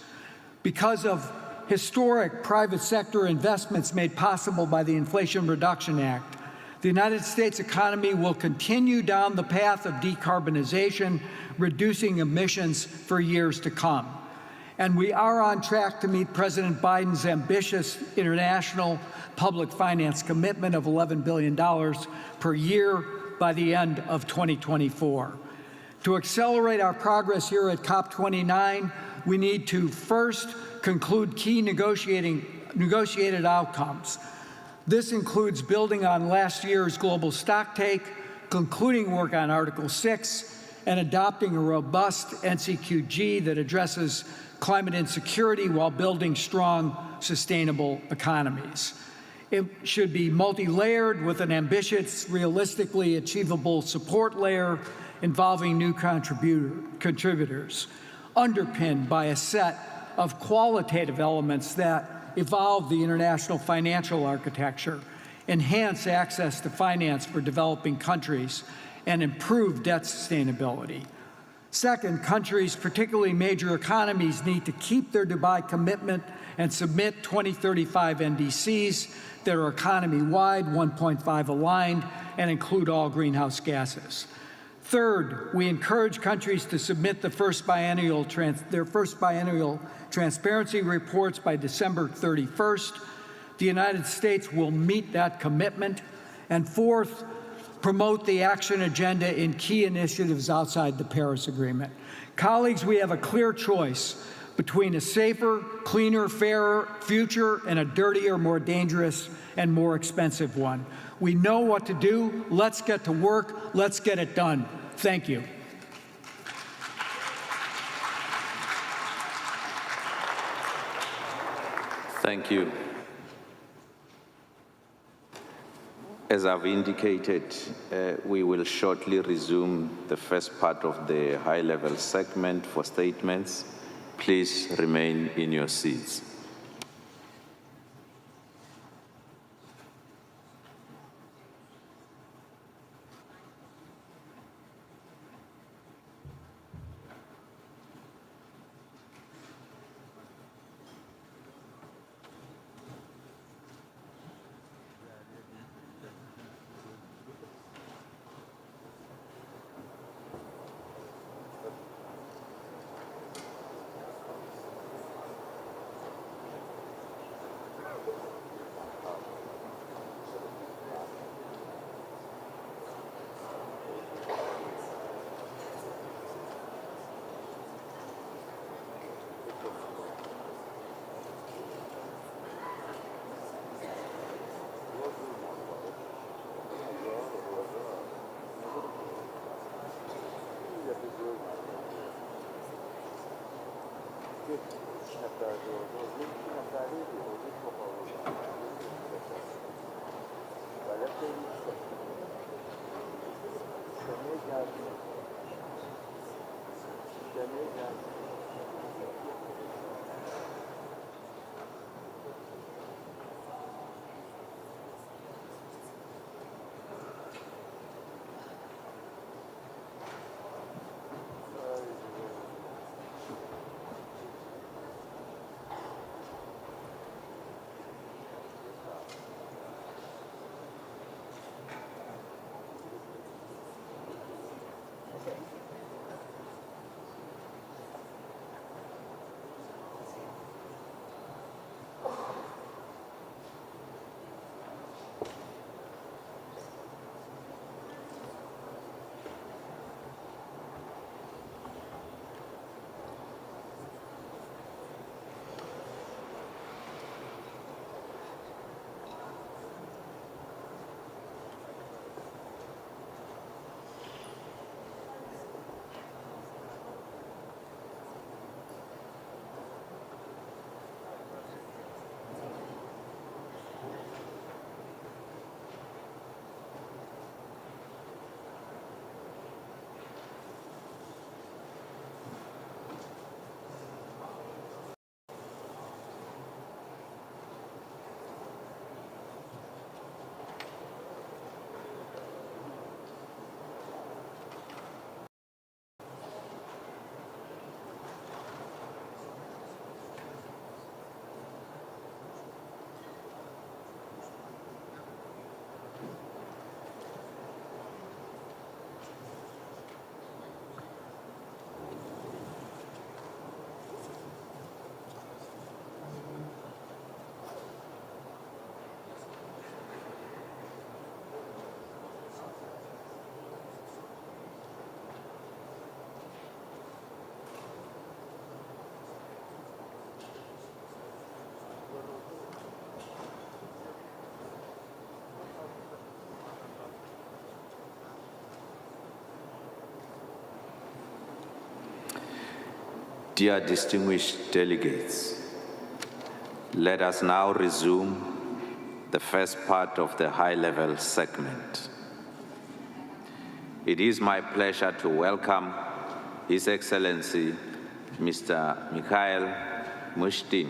Because of historic private sector investments made possible by the Inflation Reduction Act, the United States economy will continue down the path of decarbonization, reducing emissions for years to come. And we are on track to meet President Biden's ambitious international public finance commitment of $11 billion per year by the end of 2024. To accelerate our progress here at COP29, we need to first conclude key negotiated outcomes. This includes building on last year's global stocktake, concluding work on Article 6, and adopting a robust NCQG that addresses climate insecurity while building strong, sustainable economies. It should be multi-layered with an ambitious, realistically achievable support layer involving new contributors, underpinned by a set of qualitative elements that evolve the international financial architecture, enhance access to finance for developing countries, and improve debt sustainability. Second, countries, particularly major economies, need to keep their Dubai commitment and submit 2035 NDCs that are economy-wide, 1.5 aligned, and include all greenhouse gases. Third, we encourage countries to submit their first biennial transparency reports by December 31st. The United States will meet that commitment. And fourth, promote the action agenda in key initiatives outside the Paris Agreement. Colleagues, we have a clear choice between a safer, cleaner, fairer future and a dirtier, more dangerous, and more expensive one. We know what to do. Let's get to work. Let's get it done. Thank you. Thank you. As I've indicated, we will shortly resume the first part of the high-level segment for statements. Please remain in your seats. Dear distinguished delegates, let us now resume the first part of the high-level segment. It is my pleasure to welcome His Excellency Mr. Mikhail Mushtin,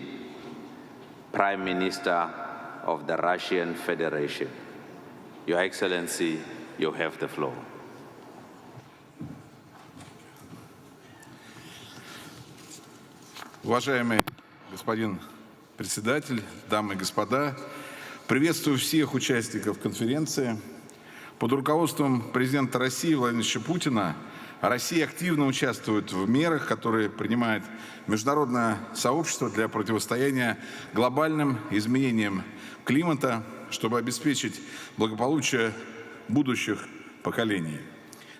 Prime Minister of the Russian Federation. Your Excellency, you have the floor. Уважаемый господин председатель, дамы и господа, приветствую всех участников конференции. Под руководством президента России Владимира Путина Россия активно участвует в мерах, которые принимает международное сообщество для противостояния глобальным изменениям климата, чтобы обеспечить благополучие будущих поколений.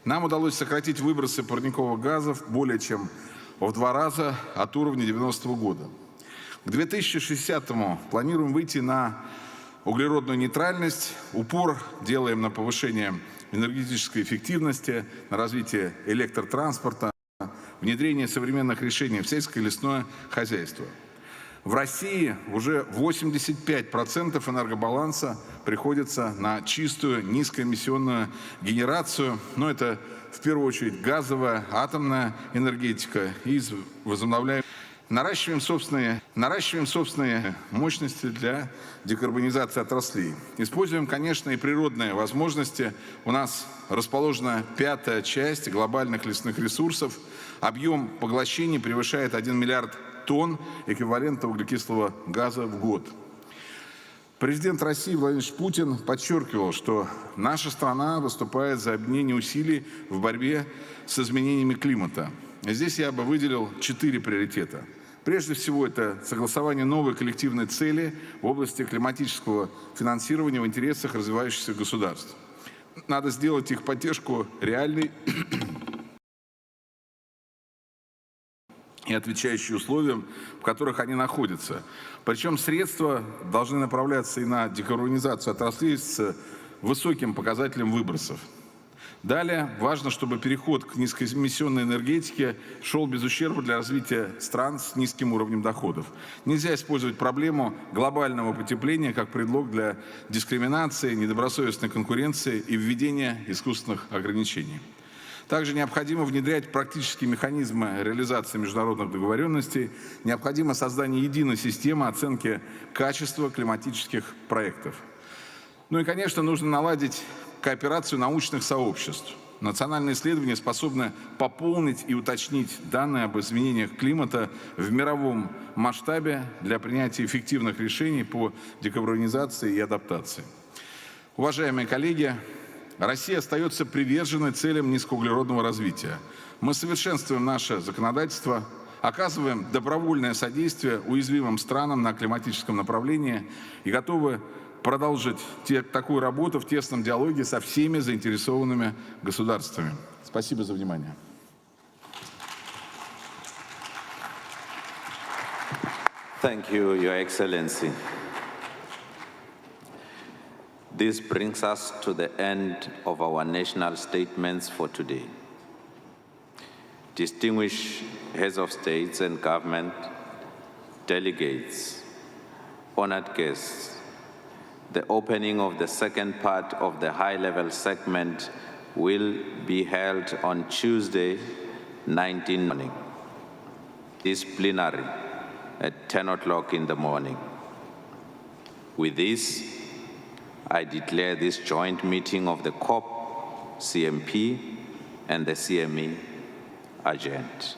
Нам удалось сократить выбросы парниковых газов более чем в 2 раза от уровня 90-го года. К 2060-му планируем выйти на углеродную нейтральность, упор делаем на повышение энергетической эффективности, на развитие электротранспорта, внедрение современных решений в сельское и лесное хозяйство. В России уже 85% энергобаланса приходится на чистую низкоэмиссионную генерацию, но это в первую очередь газовая, атомная энергетика и возобновляемые. Наращиваем собственные мощности для декарбонизации отраслей. Используем, конечно, и природные возможности. У нас расположена 5-я часть глобальных лесных ресурсов. Объем поглощения превышает 1 миллиард тонн эквивалента углекислого газа в год. Президент России Владимир Путин подчеркивал, что наша страна выступает за объединение усилий в борьбе с изменениями климата. Здесь я бы выделил 4 приоритета. Прежде всего, это согласование новой коллективной цели в области климатического финансирования в интересах развивающихся государств. Надо сделать их поддержку реальной и отвечающей условиям, в которых они находятся. Причем средства должны направляться и на декарбонизацию отраслей с высоким показателем выбросов. Далее важно, чтобы переход к низкоэмиссионной энергетике шел без ущерба для развития стран с низким уровнем доходов. Нельзя использовать проблему глобального потепления как предлог для дискриминации, недобросовестной конкуренции и введения искусственных ограничений. Также необходимо внедрять практические механизмы реализации международных договоренностей, необходимо создание единой системы оценки качества климатических проектов. Ну и, конечно, нужно наладить кооперацию научных сообществ. Национальные исследования способны пополнить и уточнить данные об изменениях климата в мировом масштабе для принятия эффективных решений по декарбонизации и адаптации. Уважаемые коллеги, Россия остается приверженной целям низкоуглеродного развития. Мы совершенствуем наше законодательство, оказываем добровольное содействие уязвимым странам на климатическом направлении и готовы продолжить такую работу в тесном диалоге со всеми заинтересованными государствами. Спасибо за внимание. Thank you, Your Excellency. This brings us to the end of our national statements for today. Distinguished heads of states and government, delegates, honored guests, the opening of the second part of the high-level segment will be held on Tuesday, 19 morning. This plenary at 10 o'clock in the morning. With this, I declare this joint meeting of the COP, CMP, and the CME adjourned.